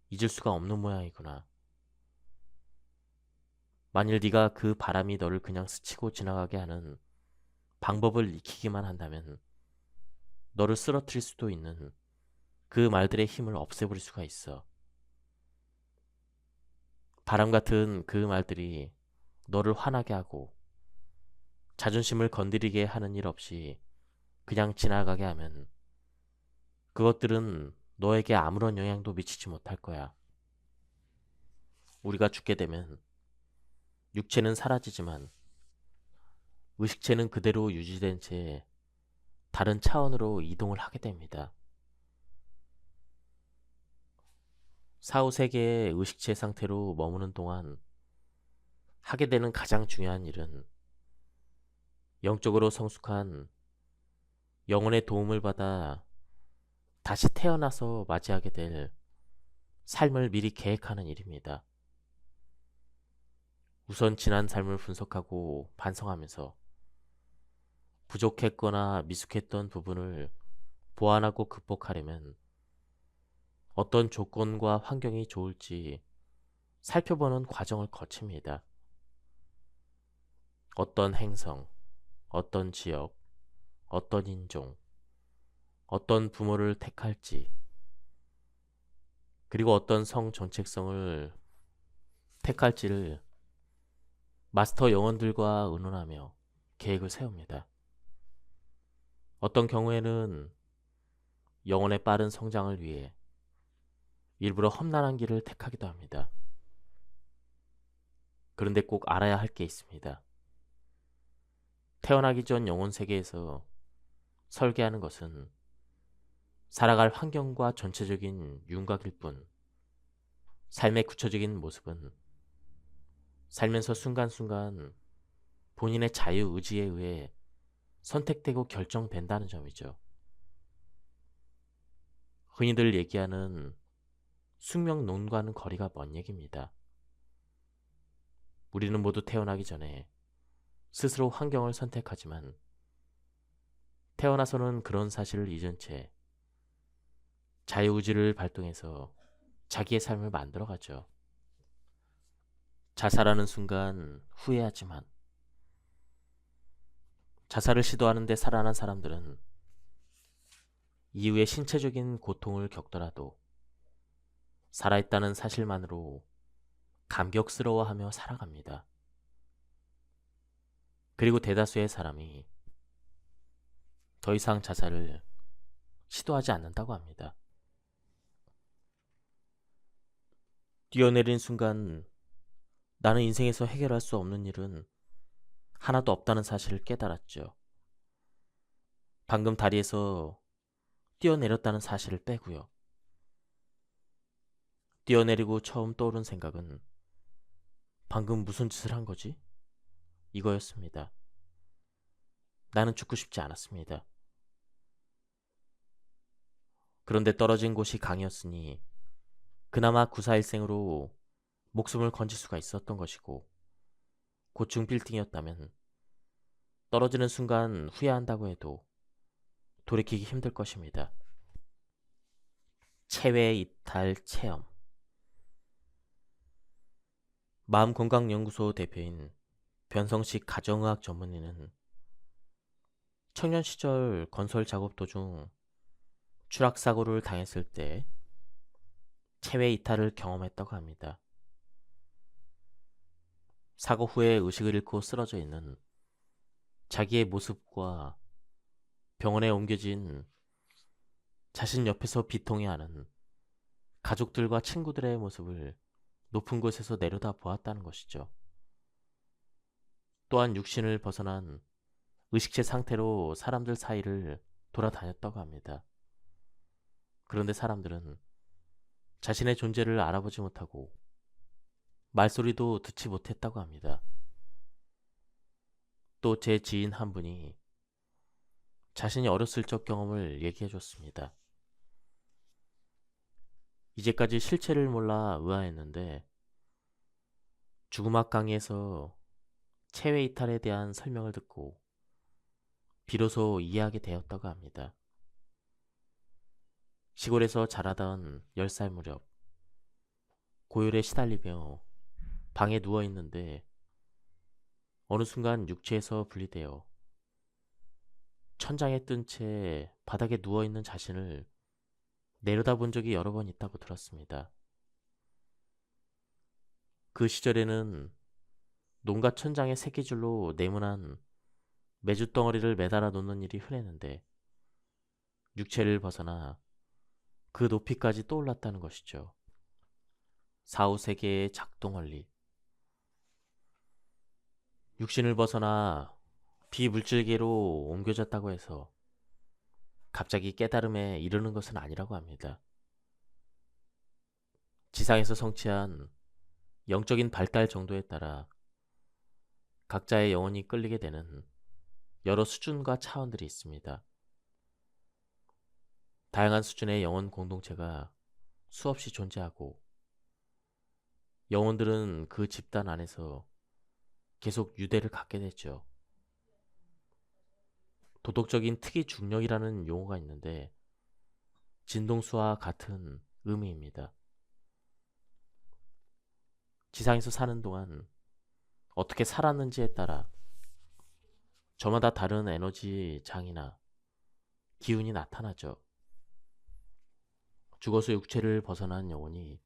잊을 수가 없는 모양이구나. 만일 네가 그 바람이 너를 그냥 스치고 지나가게 하는 방법을 익히기만 한다면 너를 쓰러뜨릴 수도 있는 그 말들의 힘을 없애버릴 수가 있어. 바람 같은 그 말들이 너를 화나게 하고 자존심을 건드리게 하는 일 없이 그냥 지나가게 하면 그것들은 너에게 아무런 영향도 미치지 못할 거야. 우리가 죽게 되면 육체는 사라지지만 의식체는 그대로 유지된 채 다른 차원으로 이동을 하게 됩니다. 사후 세계의 의식체 상태로 머무는 동안 하게 되는 가장 중요한 일은 영적으로 성숙한 영혼의 도움을 받아 다시 태어나서 맞이하게 될 삶을 미리 계획하는 일입니다. 우선 지난 삶을 분석하고 반성하면서 부족했거나 미숙했던 부분을 보완하고 극복하려면 어떤 조건과 환경이 좋을지 살펴보는 과정을 거칩니다. 어떤 행성, 어떤 지역, 어떤 인종, 어떤 부모를 택할지, 그리고 어떤 성 정체성을 택할지를 마스터 영혼들과 의논하며 계획을 세웁니다. 어떤 경우에는 영혼의 빠른 성장을 위해 일부러 험난한 길을 택하기도 합니다. 그런데 꼭 알아야 할 게 있습니다. 태어나기 전 영혼 세계에서 설계하는 것은 살아갈 환경과 전체적인 윤곽일 뿐, 삶의 구체적인 모습은 살면서 순간순간 본인의 자유의지에 의해 선택되고 결정된다는 점이죠. 흔히들 얘기하는 숙명론과는 거리가 먼 얘기입니다. 우리는 모두 태어나기 전에 스스로 환경을 선택하지만 태어나서는 그런 사실을 잊은 채 자유의지를 발동해서 자기의 삶을 만들어가죠. 자살하는 순간 후회하지만 자살을 시도하는데 살아난 사람들은 이후에 신체적인 고통을 겪더라도 살아있다는 사실만으로 감격스러워하며 살아갑니다. 그리고 대다수의 사람이 더 이상 자살을 시도하지 않는다고 합니다. 뛰어내린 순간 나는 인생에서 해결할 수 없는 일은 하나도 없다는 사실을 깨달았죠. 방금 다리에서 뛰어내렸다는 사실을 빼고요. 뛰어내리고 처음 떠오른 생각은 방금 무슨 짓을 한 거지? 이거였습니다. 나는 죽고 싶지 않았습니다. 그런데 떨어진 곳이 강이었으니 그나마 구사일생으로 목숨을 건질 수가 있었던 것이고 고층 빌딩이었다면 떨어지는 순간 후회한다고 해도 돌이키기 힘들 것입니다. 체외 이탈 체험. 마음건강연구소 대표인 변성식 가정의학 전문의는 청년 시절 건설 작업 도중 추락사고를 당했을 때 체외 이탈을 경험했다고 합니다. 사고 후에 의식을 잃고 쓰러져 있는 자기의 모습과 병원에 옮겨진 자신 옆에서 비통해하는 가족들과 친구들의 모습을 높은 곳에서 내려다 보았다는 것이죠. 또한 육신을 벗어난 의식체 상태로 사람들 사이를 돌아다녔다고 합니다. 그런데 사람들은 자신의 존재를 알아보지 못하고 말소리도 듣지 못했다고 합니다. 또 제 지인 한 분이 자신이 어렸을 적 경험을 얘기해 줬습니다. 이제까지 실체를 몰라 의아했는데 죽음학 강의에서 체외 이탈에 대한 설명을 듣고 비로소 이해하게 되었다고 합니다. 시골에서 자라던 10살 무렵 고열에 시달리며 방에 누워 있는데 어느 순간 육체에서 분리되어 천장에 뜬 채 바닥에 누워 있는 자신을 내려다본 적이 여러 번 있다고 들었습니다. 그 시절에는 농가 천장에 새끼줄로 네모난 메주덩어리를 매달아 놓는 일이 흔했는데 육체를 벗어나 그 높이까지 떠올랐다는 것이죠. 4, 5세계의 작동원리. 육신을 벗어나 비물질계로 옮겨졌다고 해서 갑자기 깨달음에 이르는 것은 아니라고 합니다. 지상에서 성취한 영적인 발달 정도에 따라 각자의 영혼이 끌리게 되는 여러 수준과 차원들이 있습니다. 다양한 수준의 영혼 공동체가 수없이 존재하고 영혼들은 그 집단 안에서 계속 유대를 갖게 됐죠. 도덕적인 특이 중력이라는 용어가 있는데 진동수와 같은 의미입니다. 지상에서 사는 동안 어떻게 살았는지에 따라 저마다 다른 에너지 장이나 기운이 나타나죠. 죽어서 육체를 벗어난 영혼이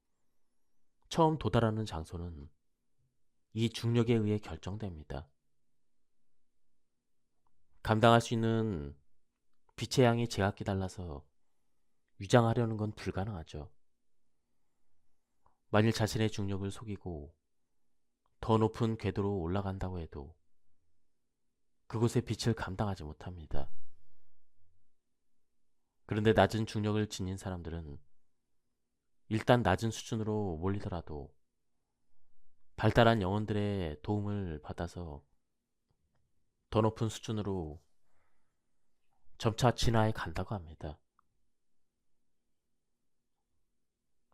처음 도달하는 장소는 이 중력에 의해 결정됩니다. 감당할 수 있는 빛의 양이 제각기 달라서 위장하려는 건 불가능하죠. 만일 자신의 중력을 속이고 더 높은 궤도로 올라간다고 해도 그곳의 빛을 감당하지 못합니다. 그런데 낮은 중력을 지닌 사람들은 일단 낮은 수준으로 몰리더라도 발달한 영혼들의 도움을 받아서 더 높은 수준으로 점차 진화해 간다고 합니다.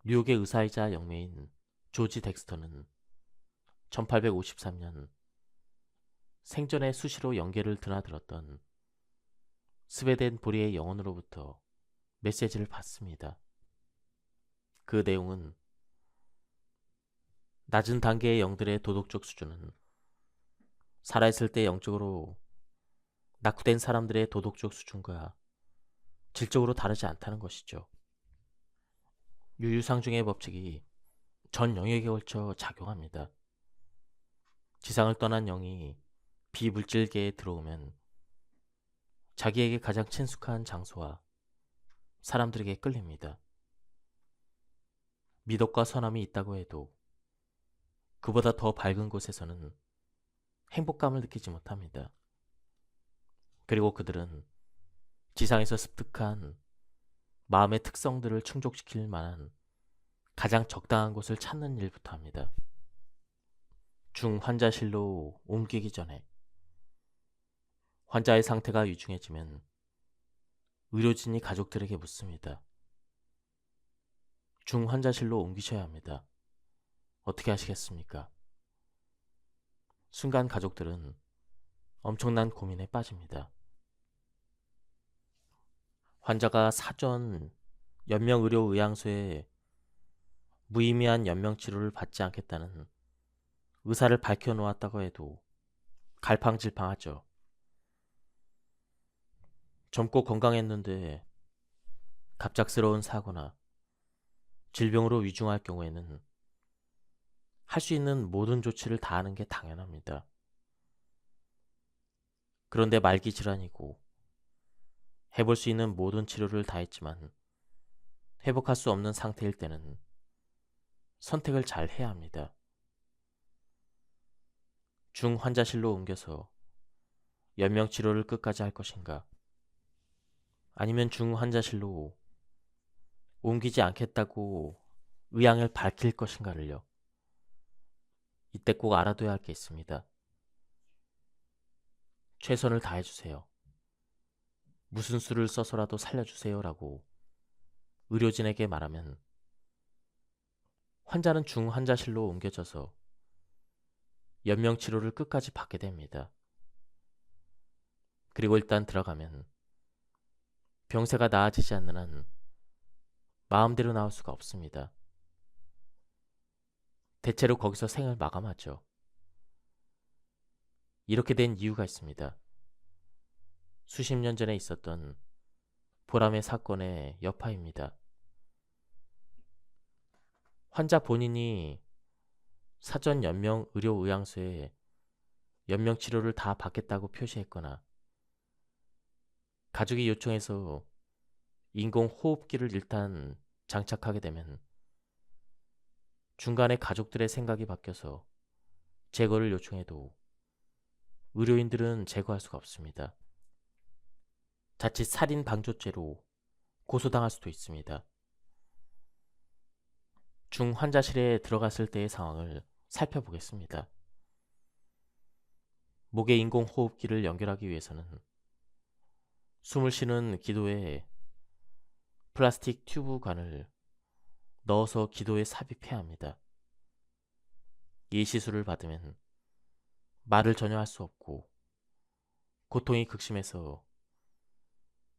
뉴욕의 의사이자 영매인 조지 덱스터는 1853년 생전에 수시로 영계를 드나들었던 스웨덴 보리의 영혼으로부터 메시지를 받습니다. 그 내용은 낮은 단계의 영들의 도덕적 수준은 살아있을 때 영적으로 낙후된 사람들의 도덕적 수준과 질적으로 다르지 않다는 것이죠. 유유상중의 법칙이 전 영역에 걸쳐 작용합니다. 지상을 떠난 영이 비물질계에 들어오면 자기에게 가장 친숙한 장소와 사람들에게 끌립니다. 미덕과 선함이 있다고 해도 그보다 더 밝은 곳에서는 행복감을 느끼지 못합니다. 그리고 그들은 지상에서 습득한 마음의 특성들을 충족시킬 만한 가장 적당한 곳을 찾는 일부터 합니다. 중환자실로 옮기기 전에 환자의 상태가 위중해지면 의료진이 가족들에게 묻습니다. 중환자실로 옮기셔야 합니다. 어떻게 하시겠습니까? 순간 가족들은 엄청난 고민에 빠집니다. 환자가 사전 연명의료의향소에 무의미한 연명치료를 받지 않겠다는 의사를 밝혀놓았다고 해도 갈팡질팡하죠. 젊고 건강했는데 갑작스러운 사고나 질병으로 위중할 경우에는 할 수 있는 모든 조치를 다하는 게 당연합니다. 그런데 말기 질환이고 해볼 수 있는 모든 치료를 다했지만 회복할 수 없는 상태일 때는 선택을 잘 해야 합니다. 중환자실로 옮겨서 연명치료를 끝까지 할 것인가? 아니면 중환자실로 옮기지 않겠다고 의향을 밝힐 것인가를요. 이때 꼭 알아둬야 할 게 있습니다. 최선을 다해주세요. 무슨 수를 써서라도 살려주세요라고 의료진에게 말하면 환자는 중환자실로 옮겨져서 연명치료를 끝까지 받게 됩니다. 그리고 일단 들어가면 병세가 나아지지 않는 한 마음대로 나올 수가 없습니다. 대체로 거기서 생을 마감하죠. 이렇게 된 이유가 있습니다. 수십 년 전에 있었던 보람의 사건의 여파입니다. 환자 본인이 사전 연명 의료의향서에 연명 치료를 다 받겠다고 표시했거나 가족이 요청해서 인공호흡기를 일단 장착하게 되면 중간에 가족들의 생각이 바뀌어서 제거를 요청해도 의료인들은 제거할 수가 없습니다. 자칫 살인 방조죄로 고소당할 수도 있습니다. 중환자실에 들어갔을 때의 상황을 살펴보겠습니다. 목에 인공호흡기를 연결하기 위해서는 숨을 쉬는 기도에 플라스틱 튜브관을 넣어서 기도에 삽입해야 합니다. 이 시술을 받으면 말을 전혀 할 수 없고 고통이 극심해서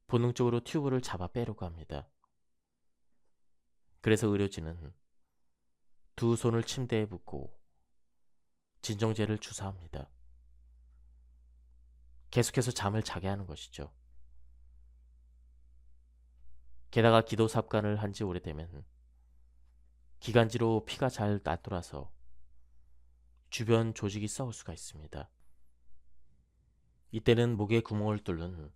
본능적으로 튜브를 잡아 빼려고 합니다. 그래서 의료진은 두 손을 침대에 붓고 진정제를 주사합니다. 계속해서 잠을 자게 하는 것이죠. 게다가 기도 삽관을 한 지 오래되면 기관지로 피가 잘 나돌아서 주변 조직이 썩을 수가 있습니다. 이때는 목에 구멍을 뚫는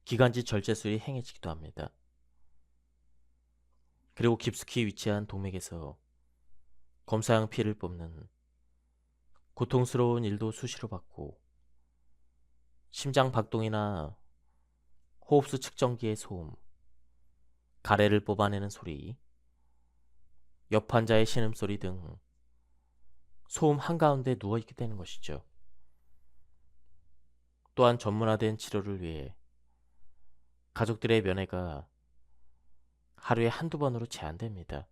기관지 절제술이 행해지기도 합니다. 그리고 깊숙이 위치한 동맥에서 검사양 피를 뽑는 고통스러운 일도 수시로 받고 심장 박동이나 호흡수 측정기의 소음, 가래를 뽑아내는 소리, 옆 환자의 신음소리 등 소음 한가운데 누워있게 되는 것이죠. 또한 전문화된 치료를 위해 가족들의 면회가 하루에 한두 번으로 제한됩니다.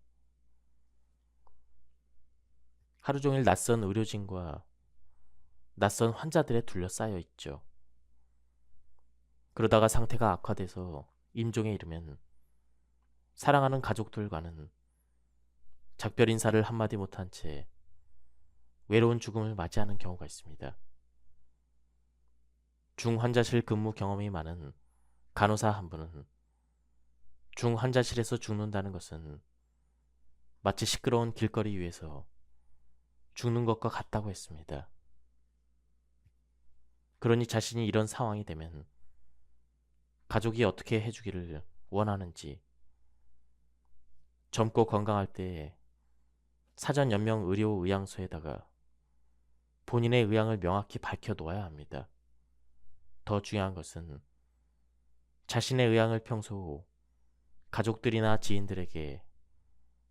하루 종일 낯선 의료진과 낯선 환자들에 둘러싸여 있죠. 그러다가 상태가 악화돼서 임종에 이르면 사랑하는 가족들과는 작별 인사를 한마디 못한 채 외로운 죽음을 맞이하는 경우가 있습니다. 중환자실 근무 경험이 많은 간호사 한 분은 중환자실에서 죽는다는 것은 마치 시끄러운 길거리 위에서 죽는 것과 같다고 했습니다. 그러니 자신이 이런 상황이 되면 가족이 어떻게 해주기를 원하는지, 젊고 건강할 때 사전 연명 의료 의향서에다가 본인의 의향을 명확히 밝혀놓아야 합니다. 더 중요한 것은 자신의 의향을 평소 가족들이나 지인들에게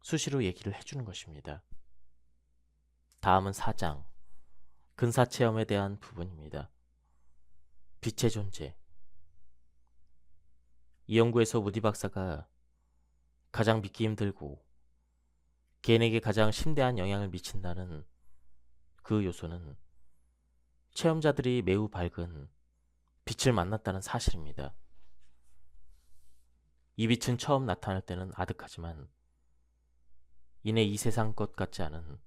수시로 얘기를 해주는 것입니다. 다음은 4장, 근사체험에 대한 부분입니다. 빛의 존재. 이 연구에서 우디 박사가 가장 믿기 힘들고 개인에게 가장 심대한 영향을 미친다는 그 요소는 체험자들이 매우 밝은 빛을 만났다는 사실입니다. 이 빛은 처음 나타날 때는 아득하지만 이내 이 세상 것 같지 않은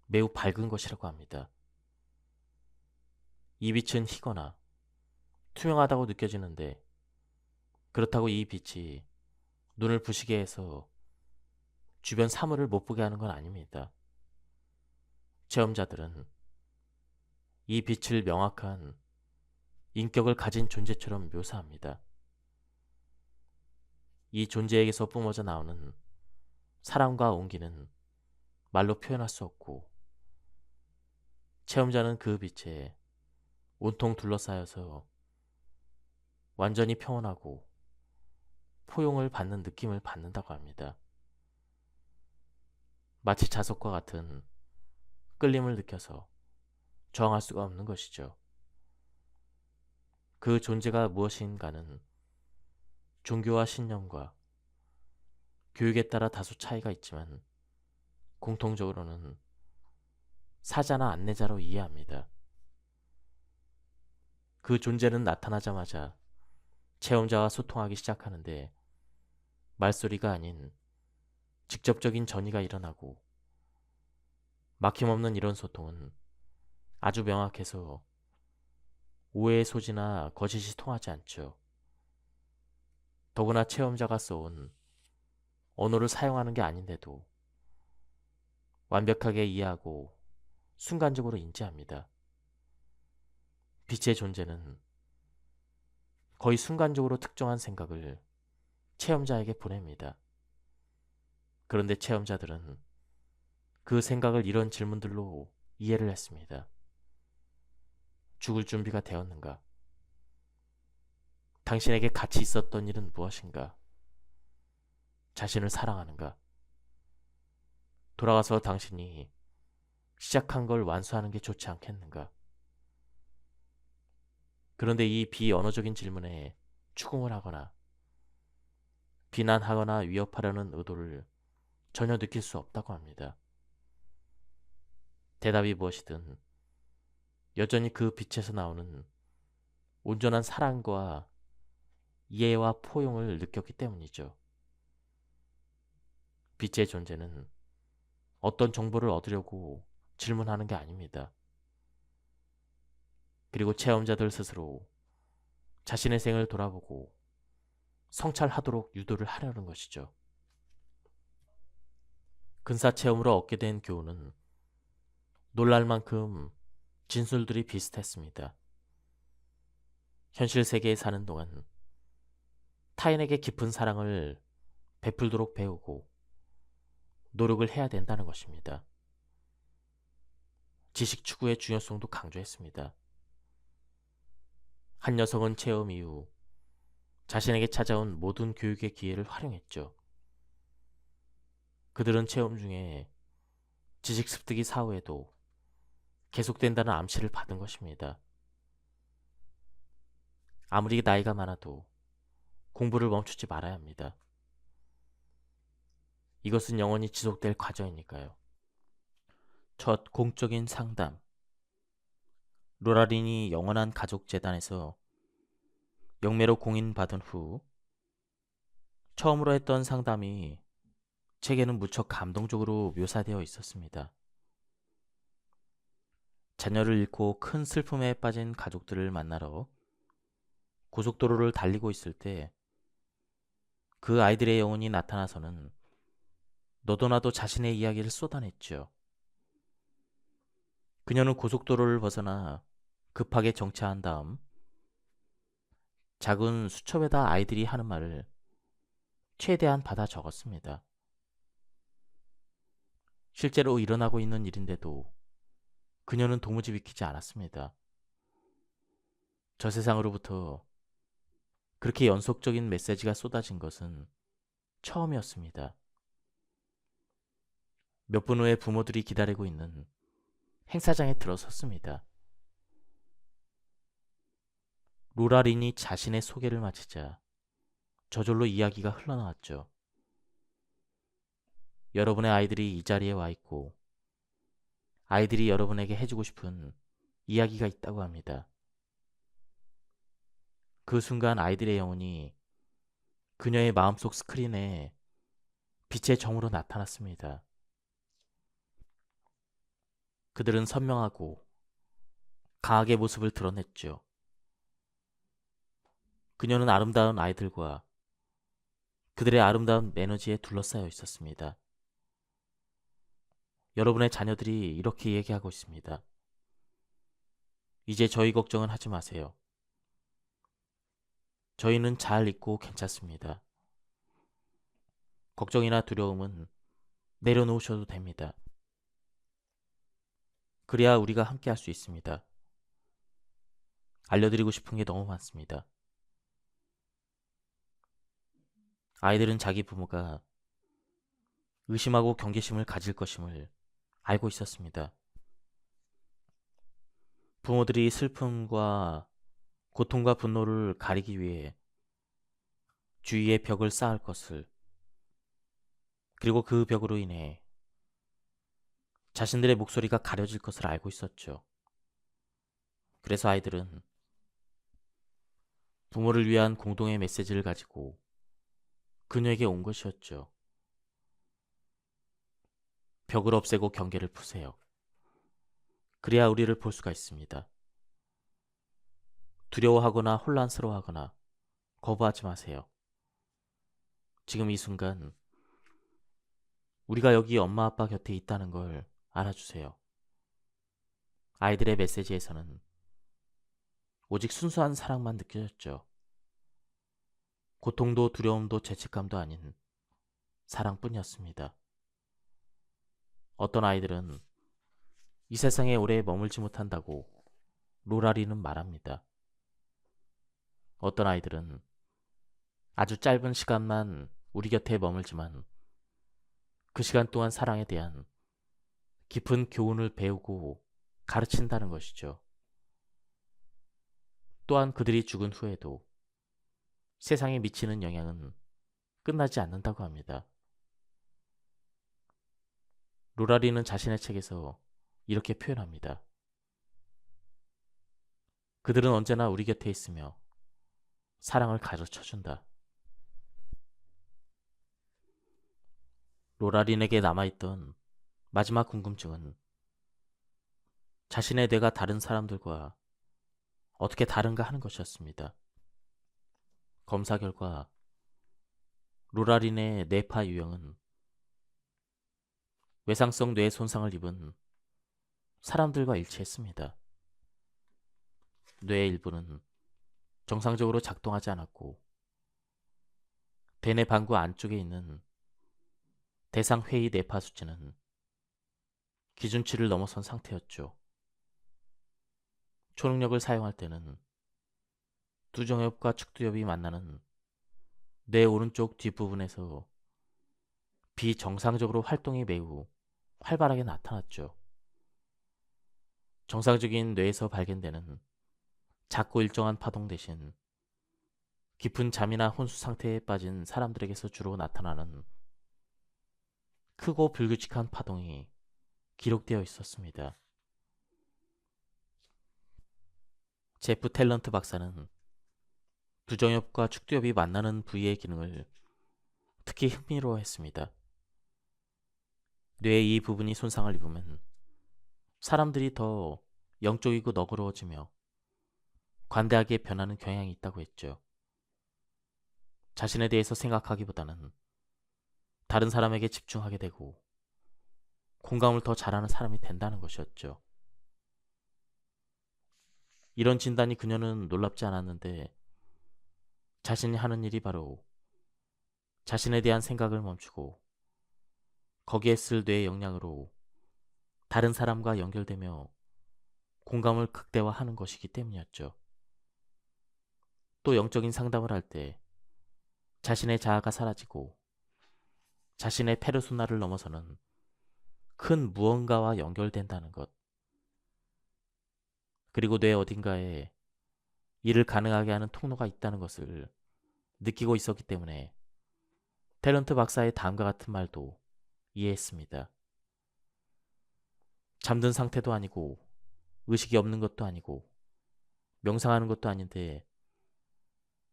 매우 밝은 것이라고 합니다. 이 빛은 희거나 투명하다고 느껴지는데 그렇다고 이 빛이 눈을 부시게 해서 주변 사물을 못 보게 하는 건 아닙니다. 체험자들은 이 빛을 명확한 인격을 가진 존재처럼 묘사합니다. 이 존재에게서 뿜어져 나오는 사랑과 온기는 말로 표현할 수 없고 체험자는 그 빛에 온통 둘러싸여서 완전히 평온하고 포용을 받는 느낌을 받는다고 합니다. 마치 자석과 같은 끌림을 느껴서 저항할 수가 없는 것이죠. 그 존재가 무엇인가는 종교와 신념과 교육에 따라 다소 차이가 있지만 공통적으로는 사자나 안내자로 이해합니다. 그 존재는 나타나자마자 체험자와 소통하기 시작하는데 말소리가 아닌 직접적인 전이가 일어나고 막힘없는 이런 소통은 아주 명확해서 오해의 소지나 거짓이 통하지 않죠. 더구나 체험자가 써온 언어를 사용하는 게 아닌데도 완벽하게 이해하고 순간적으로 인지합니다. 빛의 존재는 거의 순간적으로 특정한 생각을 체험자에게 보냅니다. 그런데 체험자들은 그 생각을 이런 질문들로 이해를 했습니다. 죽을 준비가 되었는가? 당신에게 가치 있었던 일은 무엇인가? 자신을 사랑하는가? 돌아가서 당신이 시작한 걸 완수하는 게 좋지 않겠는가? 그런데 이 비언어적인 질문에 추궁을 하거나 비난하거나 위협하려는 의도를 전혀 느낄 수 없다고 합니다. 대답이 무엇이든 여전히 그 빛에서 나오는 온전한 사랑과 이해와 포용을 느꼈기 때문이죠. 빛의 존재는 어떤 정보를 얻으려고 질문하는 게 아닙니다. 그리고 체험자들 스스로 자신의 생을 돌아보고 성찰하도록 유도를 하려는 것이죠. 근사 체험으로 얻게 된 교훈은 놀랄 만큼 진술들이 비슷했습니다. 현실 세계에 사는 동안 타인에게 깊은 사랑을 베풀도록 배우고 노력을 해야 된다는 것입니다. 지식 추구의 중요성도 강조했습니다. 한 여성은 체험 이후 자신에게 찾아온 모든 교육의 기회를 활용했죠. 그들은 체험 중에 지식 습득이 사후에도 계속된다는 암시를 받은 것입니다. 아무리 나이가 많아도 공부를 멈추지 말아야 합니다. 이것은 영원히 지속될 과정이니까요. 첫 공적인 상담. 로라린이 영원한 가족 재단에서 영매로 공인받은 후 처음으로 했던 상담이 책에는 무척 감동적으로 묘사되어 있었습니다. 자녀를 잃고 큰 슬픔에 빠진 가족들을 만나러 고속도로를 달리고 있을 때 그 아이들의 영혼이 나타나서는 너도 나도 자신의 이야기를 쏟아냈죠. 그녀는 고속도로를 벗어나 급하게 정차한 다음 작은 수첩에다 아이들이 하는 말을 최대한 받아 적었습니다. 실제로 일어나고 있는 일인데도 그녀는 도무지 믿기지 않았습니다. 저 세상으로부터 그렇게 연속적인 메시지가 쏟아진 것은 처음이었습니다. 몇 분 후에 부모들이 기다리고 있는 행사장에 들어섰습니다. 로라린이 자신의 소개를 마치자 저절로 이야기가 흘러나왔죠. 여러분의 아이들이 이 자리에 와 있고 아이들이 여러분에게 해주고 싶은 이야기가 있다고 합니다. 그 순간 아이들의 영혼이 그녀의 마음속 스크린에 빛의 정으로 나타났습니다. 그들은 선명하고 강하게 모습을 드러냈죠. 그녀는 아름다운 아이들과 그들의 아름다운 에너지에 둘러싸여 있었습니다. 여러분의 자녀들이 이렇게 얘기하고 있습니다. 이제 저희 걱정은 하지 마세요. 저희는 잘 있고 괜찮습니다. 걱정이나 두려움은 내려놓으셔도 됩니다. 그래야 우리가 함께 할 수 있습니다. 알려드리고 싶은 게 너무 많습니다. 아이들은 자기 부모가 의심하고 경계심을 가질 것임을 알고 있었습니다. 부모들이 슬픔과 고통과 분노를 가리기 위해 주위에 벽을 쌓을 것을, 그리고 그 벽으로 인해 자신들의 목소리가 가려질 것을 알고 있었죠. 그래서 아이들은 부모를 위한 공동의 메시지를 가지고 그녀에게 온 것이었죠. 벽을 없애고 경계를 푸세요. 그래야 우리를 볼 수가 있습니다. 두려워하거나 혼란스러워하거나 거부하지 마세요. 지금 이 순간 우리가 여기 엄마 아빠 곁에 있다는 걸 알아주세요. 아이들의 메시지에서는 오직 순수한 사랑만 느껴졌죠. 고통도 두려움도 죄책감도 아닌 사랑뿐이었습니다. 어떤 아이들은 이 세상에 오래 머물지 못한다고 로라리는 말합니다. 어떤 아이들은 아주 짧은 시간만 우리 곁에 머물지만 그 시간 동안 사랑에 대한 깊은 교훈을 배우고 가르친다는 것이죠. 또한 그들이 죽은 후에도 세상에 미치는 영향은 끝나지 않는다고 합니다. 로라리는 자신의 책에서 이렇게 표현합니다. 그들은 언제나 우리 곁에 있으며 사랑을 가르쳐준다. 로라린에게 남아있던 마지막 궁금증은 자신의 뇌가 다른 사람들과 어떻게 다른가 하는 것이었습니다. 검사 결과 로라린의 뇌파 유형은 외상성 뇌 손상을 입은 사람들과 일치했습니다. 뇌의 일부는 정상적으로 작동하지 않았고 대뇌 방구 안쪽에 있는 대상회의 뇌파 수치는 기준치를 넘어선 상태였죠. 초능력을 사용할 때는 두정엽과 측두엽이 만나는 뇌 오른쪽 뒷부분에서 비정상적으로 활동이 매우 활발하게 나타났죠. 정상적인 뇌에서 발견되는 작고 일정한 파동 대신 깊은 잠이나 혼수 상태에 빠진 사람들에게서 주로 나타나는 크고 불규칙한 파동이 기록되어 있었습니다. 제프 탤런트 박사는 두정엽과 축두엽이 만나는 부위의 기능을 특히 흥미로워했습니다. 뇌의 이 부분이 손상을 입으면 사람들이 더 영적이고 너그러워지며 관대하게 변하는 경향이 있다고 했죠. 자신에 대해서 생각하기보다는 다른 사람에게 집중하게 되고 공감을 더 잘하는 사람이 된다는 것이었죠. 이런 진단이 그녀는 놀랍지 않았는데 자신이 하는 일이 바로 자신에 대한 생각을 멈추고 거기에 쓸 뇌의 역량으로 다른 사람과 연결되며 공감을 극대화하는 것이기 때문이었죠. 또 영적인 상담을 할 때 자신의 자아가 사라지고 자신의 페르소나를 넘어서는 큰 무언가와 연결된다는 것, 그리고 뇌 어딘가에 이를 가능하게 하는 통로가 있다는 것을 느끼고 있었기 때문에 탤런트 박사의 다음과 같은 말도 이해했습니다. 잠든 상태도 아니고 의식이 없는 것도 아니고 명상하는 것도 아닌데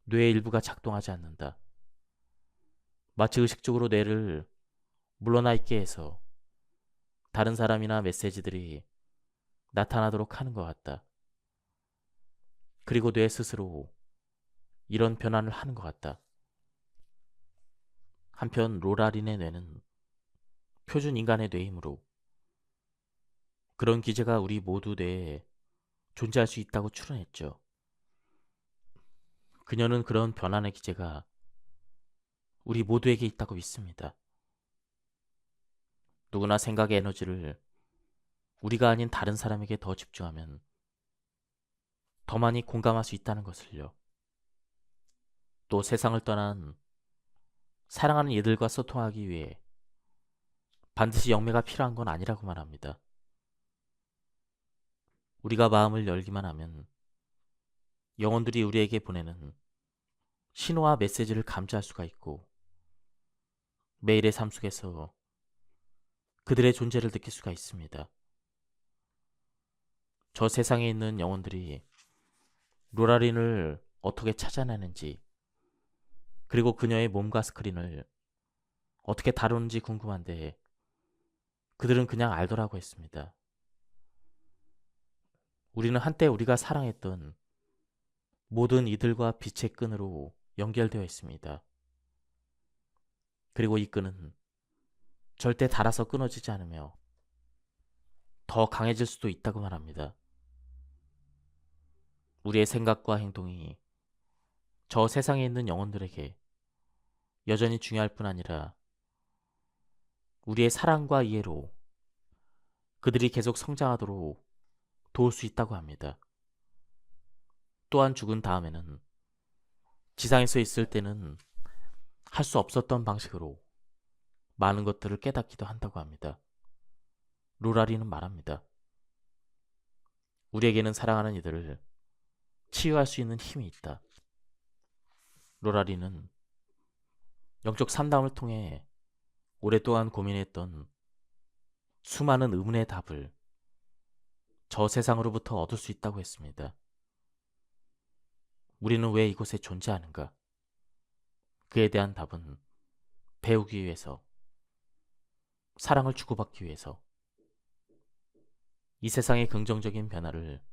뇌의 일부가 작동하지 않는다. 마치 의식적으로 뇌를 물러나 있게 해서 다른 사람이나 메시지들이 나타나도록 하는 것 같다. 그리고 뇌 스스로 이런 변환을 하는 것 같다. 한편 로라린의 뇌는 표준 인간의 뇌이므로 그런 기제가 우리 모두 뇌에 존재할 수 있다고 추론했죠. 그녀는 그런 변환의 기제가 우리 모두에게 있다고 믿습니다. 누구나 생각의 에너지를 우리가 아닌 다른 사람에게 더 집중하면 더 많이 공감할 수 있다는 것을요. 또 세상을 떠난 사랑하는 이들과 소통하기 위해 반드시 영매가 필요한 건 아니라고 말합니다. 우리가 마음을 열기만 하면 영혼들이 우리에게 보내는 신호와 메시지를 감지할 수가 있고 매일의 삶 속에서 그들의 존재를 느낄 수가 있습니다. 저 세상에 있는 영혼들이 로라린을 어떻게 찾아내는지, 그리고 그녀의 몸과 스크린을 어떻게 다루는지 궁금한데 그들은 그냥 알더라고 했습니다. 우리는 한때 우리가 사랑했던 모든 이들과 빛의 끈으로 연결되어 있습니다. 그리고 이 끈은 절대 닳아서 끊어지지 않으며 더 강해질 수도 있다고 말합니다. 우리의 생각과 행동이 저 세상에 있는 영혼들에게 여전히 중요할 뿐 아니라 우리의 사랑과 이해로 그들이 계속 성장하도록 도울 수 있다고 합니다. 또한 죽은 다음에는 지상에서 있을 때는 할 수 없었던 방식으로 많은 것들을 깨닫기도 한다고 합니다. 로라리는 말합니다. 우리에게는 사랑하는 이들을 치유할 수 있는 힘이 있다. 로라리는 영적 상담을 통해 오랫동안 고민했던 수많은 의문의 답을 저 세상으로부터 얻을 수 있다고 했습니다. 우리는 왜 이곳에 존재하는가? 그에 대한 답은 배우기 위해서, 사랑을 주고받기 위해서, 이 세상의 긍정적인 변화를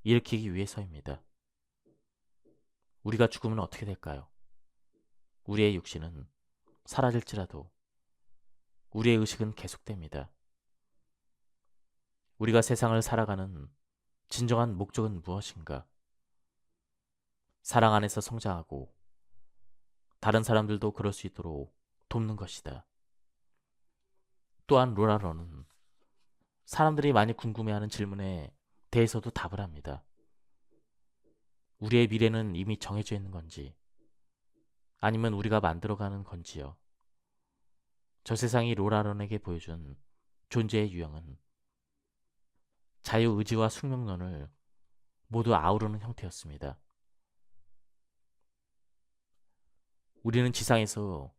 일으키기 위해서입니다. 우리가 죽으면 어떻게 될까요? 우리의 육신은 사라질지라도 우리의 의식은 계속됩니다. 우리가 세상을 살아가는 진정한 목적은 무엇인가? 사랑 안에서 성장하고 다른 사람들도 그럴 수 있도록 돕는 것이다. 또한 로라로는 사람들이 많이 궁금해하는 질문에 대해서도 답을 합니다. 우리의 미래는 이미 정해져 있는 건지, 아니면 우리가 만들어가는 건지요. 저 세상이 로라론에게 보여준 존재의 유형은 자유의지와 숙명론을 모두 아우르는 형태였습니다. 우리는 지상에서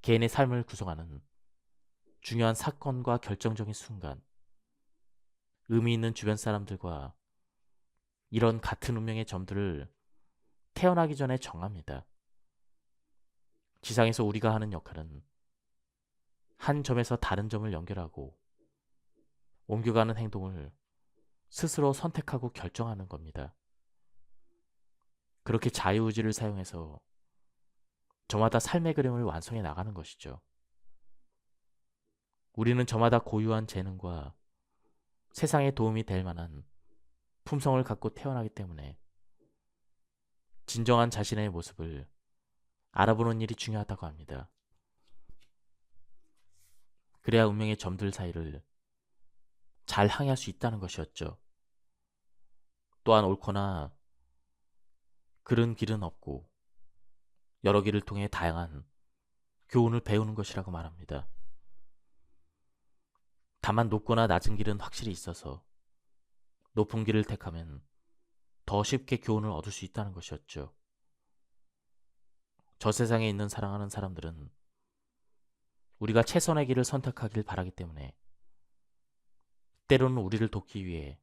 개인의 삶을 구성하는 중요한 사건과 결정적인 순간, 의미 있는 주변 사람들과 이런 같은 운명의 점들을 태어나기 전에 정합니다. 지상에서 우리가 하는 역할은 한 점에서 다른 점을 연결하고 옮겨가는 행동을 스스로 선택하고 결정하는 겁니다. 그렇게 자유의지를 사용해서 저마다 삶의 그림을 완성해 나가는 것이죠. 우리는 저마다 고유한 재능과 세상에 도움이 될 만한 품성을 갖고 태어나기 때문에 진정한 자신의 모습을 알아보는 일이 중요하다고 합니다. 그래야 운명의 점들 사이를 잘 항해할 수 있다는 것이었죠. 또한 옳거나 그른 길은 없고 여러 길을 통해 다양한 교훈을 배우는 것이라고 말합니다. 다만 높거나 낮은 길은 확실히 있어서 높은 길을 택하면 더 쉽게 교훈을 얻을 수 있다는 것이었죠. 저 세상에 있는 사랑하는 사람들은 우리가 최선의 길을 선택하길 바라기 때문에 때로는 우리를 돕기 위해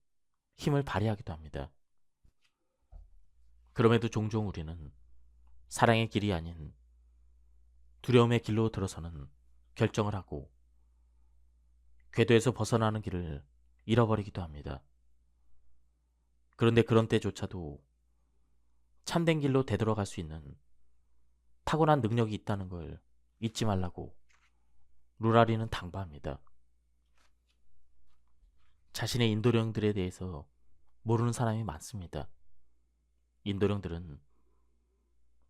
힘을 발휘하기도 합니다. 그럼에도 종종 우리는 사랑의 길이 아닌 두려움의 길로 들어서는 결정을 하고 궤도에서 벗어나는 길을 잃어버리기도 합니다. 그런데 그런 때조차도 참된 길로 되돌아갈 수 있는 타고난 능력이 있다는 걸 잊지 말라고 루라리는 당부합니다. 자신의 인도령들에 대해서 모르는 사람이 많습니다. 인도령들은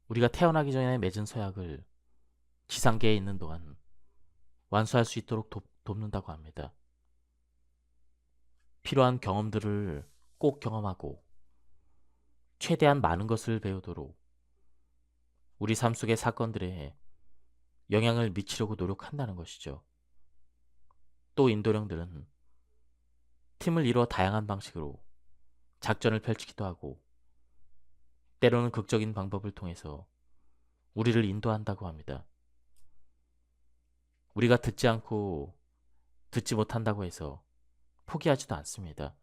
우리가 태어나기 전에 맺은 서약을 지상계에 있는 동안 완수할 수 있도록 돕는다고 합니다. 필요한 경험들을 꼭 경험하고 최대한 많은 것을 배우도록 우리 삶 속의 사건들에 영향을 미치려고 노력한다는 것이죠. 또 인도령들은 팀을 이루어 다양한 방식으로 작전을 펼치기도 하고 때로는 극적인 방법을 통해서 우리를 인도한다고 합니다. 우리가 듣지 않고 듣지 못한다고 해서 포기하지도 않습니다.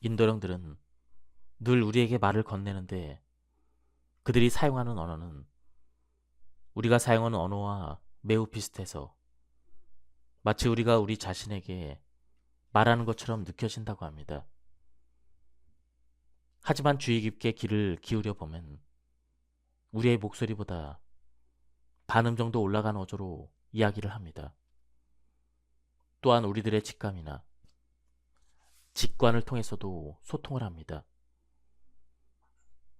인도령들은 늘 우리에게 말을 건네는데 그들이 사용하는 언어는 우리가 사용하는 언어와 매우 비슷해서 마치 우리가 우리 자신에게 말하는 것처럼 느껴진다고 합니다. 하지만 주의 깊게 귀를 기울여 보면 우리의 목소리보다 반음 정도 올라간 어조로 이야기를 합니다. 또한 우리들의 직감이나 직관을 통해서도 소통을 합니다.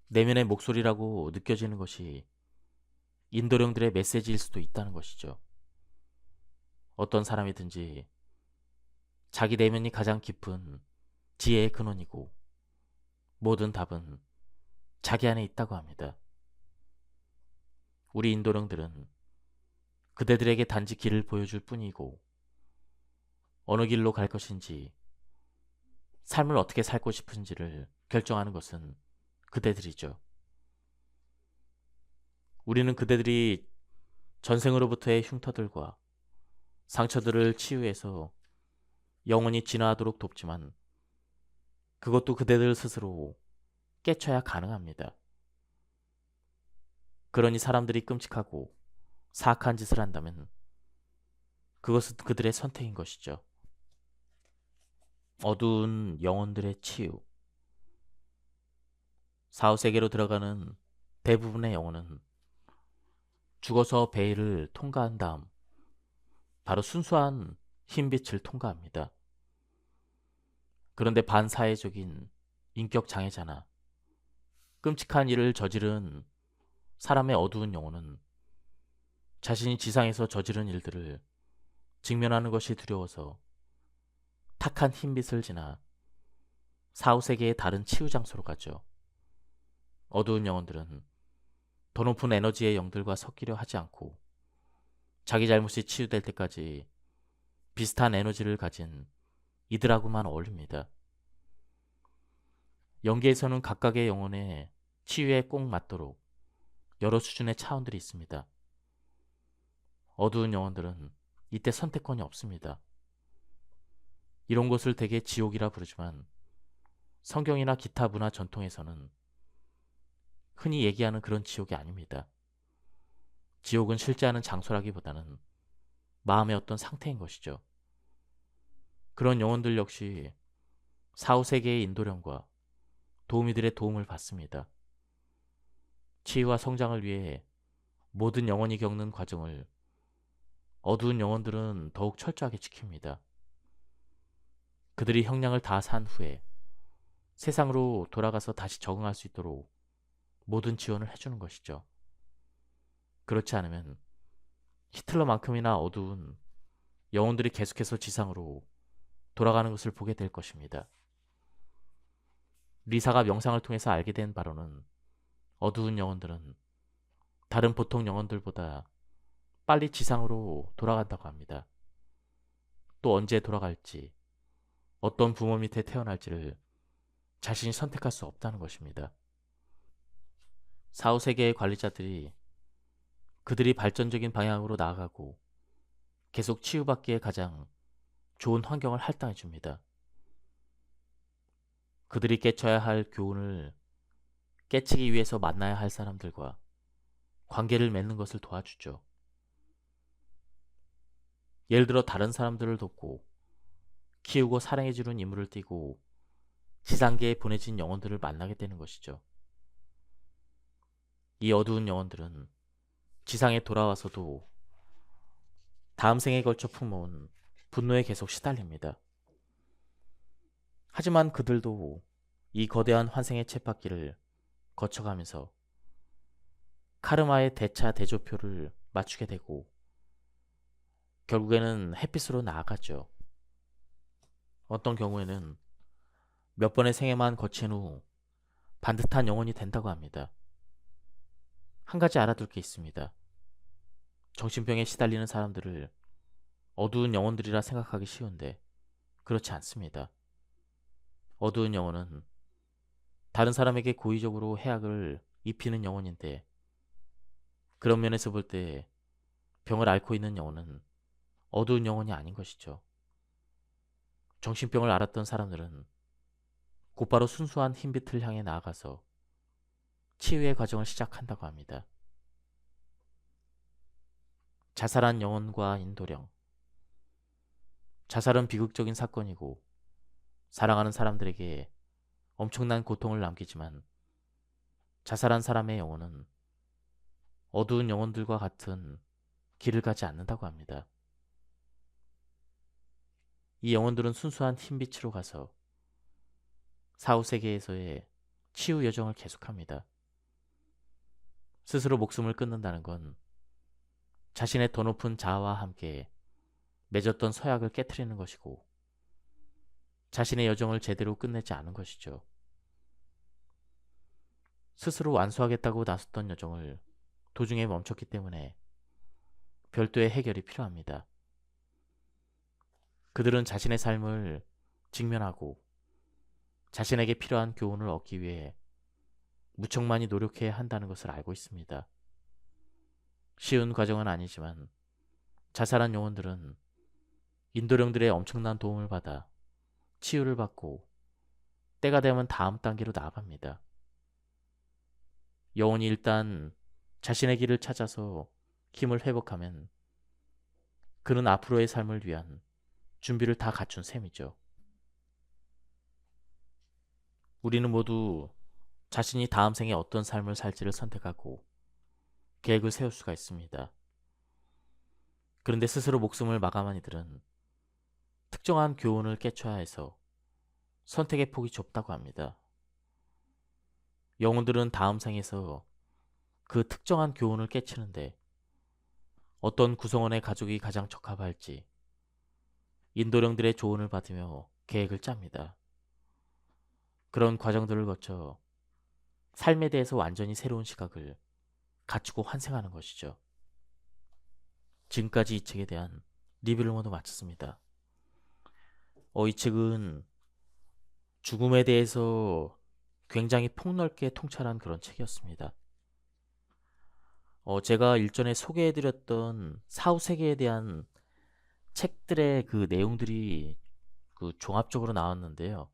내면의 목소리라고 느껴지는 것이 인도령들의 메시지일 수도 있다는 것이죠. 어떤 사람이든지 자기 내면이 가장 깊은 지혜의 근원이고 모든 답은 자기 안에 있다고 합니다. 우리 인도령들은 그대들에게 단지 길을 보여줄 뿐이고 어느 길로 갈 것인지 삶을 어떻게 살고 싶은지를 결정하는 것은 그대들이죠. 우리는 그대들이 전생으로부터의 흉터들과 상처들을 치유해서 영원히 진화하도록 돕지만 그것도 그대들 스스로 깨쳐야 가능합니다. 그러니 사람들이 끔찍하고 사악한 짓을 한다면 그것은 그들의 선택인 것이죠. 어두운 영혼들의 치유. 사후세계로 들어가는 대부분의 영혼은 죽어서 베일을 통과한 다음 바로 순수한 흰빛을 통과합니다. 그런데 반사회적인 인격 장애자나 끔찍한 일을 저지른 사람의 어두운 영혼은 자신이 지상에서 저지른 일들을 직면하는 것이 두려워서 탁한 흰빛을 지나 사후세계의 다른 치유 장소로 가죠. 어두운 영혼들은 더 높은 에너지의 영들과 섞이려 하지 않고 자기 잘못이 치유될 때까지 비슷한 에너지를 가진 이들하고만 어울립니다. 영계에서는 각각의 영혼의 치유에 꼭 맞도록 여러 수준의 차원들이 있습니다. 어두운 영혼들은 이때 선택권이 없습니다. 이런 곳을 대개 지옥이라 부르지만 성경이나 기타 문화 전통에서는 흔히 얘기하는 그런 지옥이 아닙니다. 지옥은 실제하는 장소라기보다는 마음의 어떤 상태인 것이죠. 그런 영혼들 역시 사후세계의 인도령과 도우미들의 도움을 받습니다. 치유와 성장을 위해 모든 영혼이 겪는 과정을 어두운 영혼들은 더욱 철저하게 지킵니다. 그들이 형량을 다 산 후에 세상으로 돌아가서 다시 적응할 수 있도록 모든 지원을 해주는 것이죠. 그렇지 않으면 히틀러만큼이나 어두운 영혼들이 계속해서 지상으로 돌아가는 것을 보게 될 것입니다. 리사가 명상을 통해서 알게 된 바로는 어두운 영혼들은 다른 보통 영혼들보다 빨리 지상으로 돌아간다고 합니다. 또 언제 돌아갈지, 어떤 부모 밑에 태어날지를 자신이 선택할 수 없다는 것입니다. 사후세계의 관리자들이 그들이 발전적인 방향으로 나아가고 계속 치유받기에 가장 좋은 환경을 할당해 줍니다. 그들이 깨쳐야 할 교훈을 깨치기 위해서 만나야 할 사람들과 관계를 맺는 것을 도와주죠. 예를 들어 다른 사람들을 돕고 키우고 사랑해주는 임무를 띠고 지상계에 보내진 영혼들을 만나게 되는 것이죠. 이 어두운 영혼들은 지상에 돌아와서도 다음 생에 걸쳐 품어온 분노에 계속 시달립니다. 하지만 그들도 이 거대한 환생의 쳇바퀴를 거쳐가면서 카르마의 대차 대조표를 맞추게 되고 결국에는 햇빛으로 나아가죠. 어떤 경우에는 몇 번의 생애만 거친 후 반듯한 영혼이 된다고 합니다. 한 가지 알아둘 게 있습니다. 정신병에 시달리는 사람들을 어두운 영혼들이라 생각하기 쉬운데 그렇지 않습니다. 어두운 영혼은 다른 사람에게 고의적으로 해악을 입히는 영혼인데 그런 면에서 볼 때 병을 앓고 있는 영혼은 어두운 영혼이 아닌 것이죠. 정신병을 앓았던 사람들은 곧바로 순수한 흰빛을 향해 나아가서 치유의 과정을 시작한다고 합니다. 자살한 영혼과 인도령. 자살은 비극적인 사건이고 사랑하는 사람들에게 엄청난 고통을 남기지만 자살한 사람의 영혼은 어두운 영혼들과 같은 길을 가지 않는다고 합니다. 이 영혼들은 순수한 흰빛으로 가서 사후세계에서의 치유 여정을 계속합니다. 스스로 목숨을 끊는다는 건 자신의 더 높은 자아와 함께 맺었던 서약을 깨트리는 것이고 자신의 여정을 제대로 끝내지 않은 것이죠. 스스로 완수하겠다고 나섰던 여정을 도중에 멈췄기 때문에 별도의 해결이 필요합니다. 그들은 자신의 삶을 직면하고 자신에게 필요한 교훈을 얻기 위해 무척 많이 노력해야 한다는 것을 알고 있습니다. 쉬운 과정은 아니지만 자살한 영혼들은 인도령들의 엄청난 도움을 받아 치유를 받고 때가 되면 다음 단계로 나아갑니다. 영혼이 일단 자신의 길을 찾아서 힘을 회복하면 그는 앞으로의 삶을 위한 준비를 다 갖춘 셈이죠. 우리는 모두 자신이 다음 생에 어떤 삶을 살지를 선택하고 계획을 세울 수가 있습니다. 그런데 스스로 목숨을 마감한 이들은 특정한 교훈을 깨쳐야 해서 선택의 폭이 좁다고 합니다. 영혼들은 다음 생에서 그 특정한 교훈을 깨치는데 어떤 구성원의 가족이 가장 적합할지 인도령들의 조언을 받으며 계획을 짭니다. 그런 과정들을 거쳐 삶에 대해서 완전히 새로운 시각을 갖추고 환생하는 것이죠. 지금까지 이 책에 대한 리뷰를 모두 마쳤습니다. 이 책은 죽음에 대해서 굉장히 폭넓게 통찰한 그런 책이었습니다. 제가 일전에 소개해드렸던 사후세계에 대한 책들의 그 내용들이 종합적으로 나왔는데요.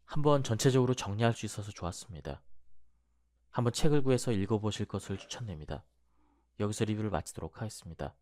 한번 전체적으로 정리할 수 있어서 좋았습니다. 한번 책을 구해서 읽어보실 것을 추천드립니다. 여기서 리뷰를 마치도록 하겠습니다.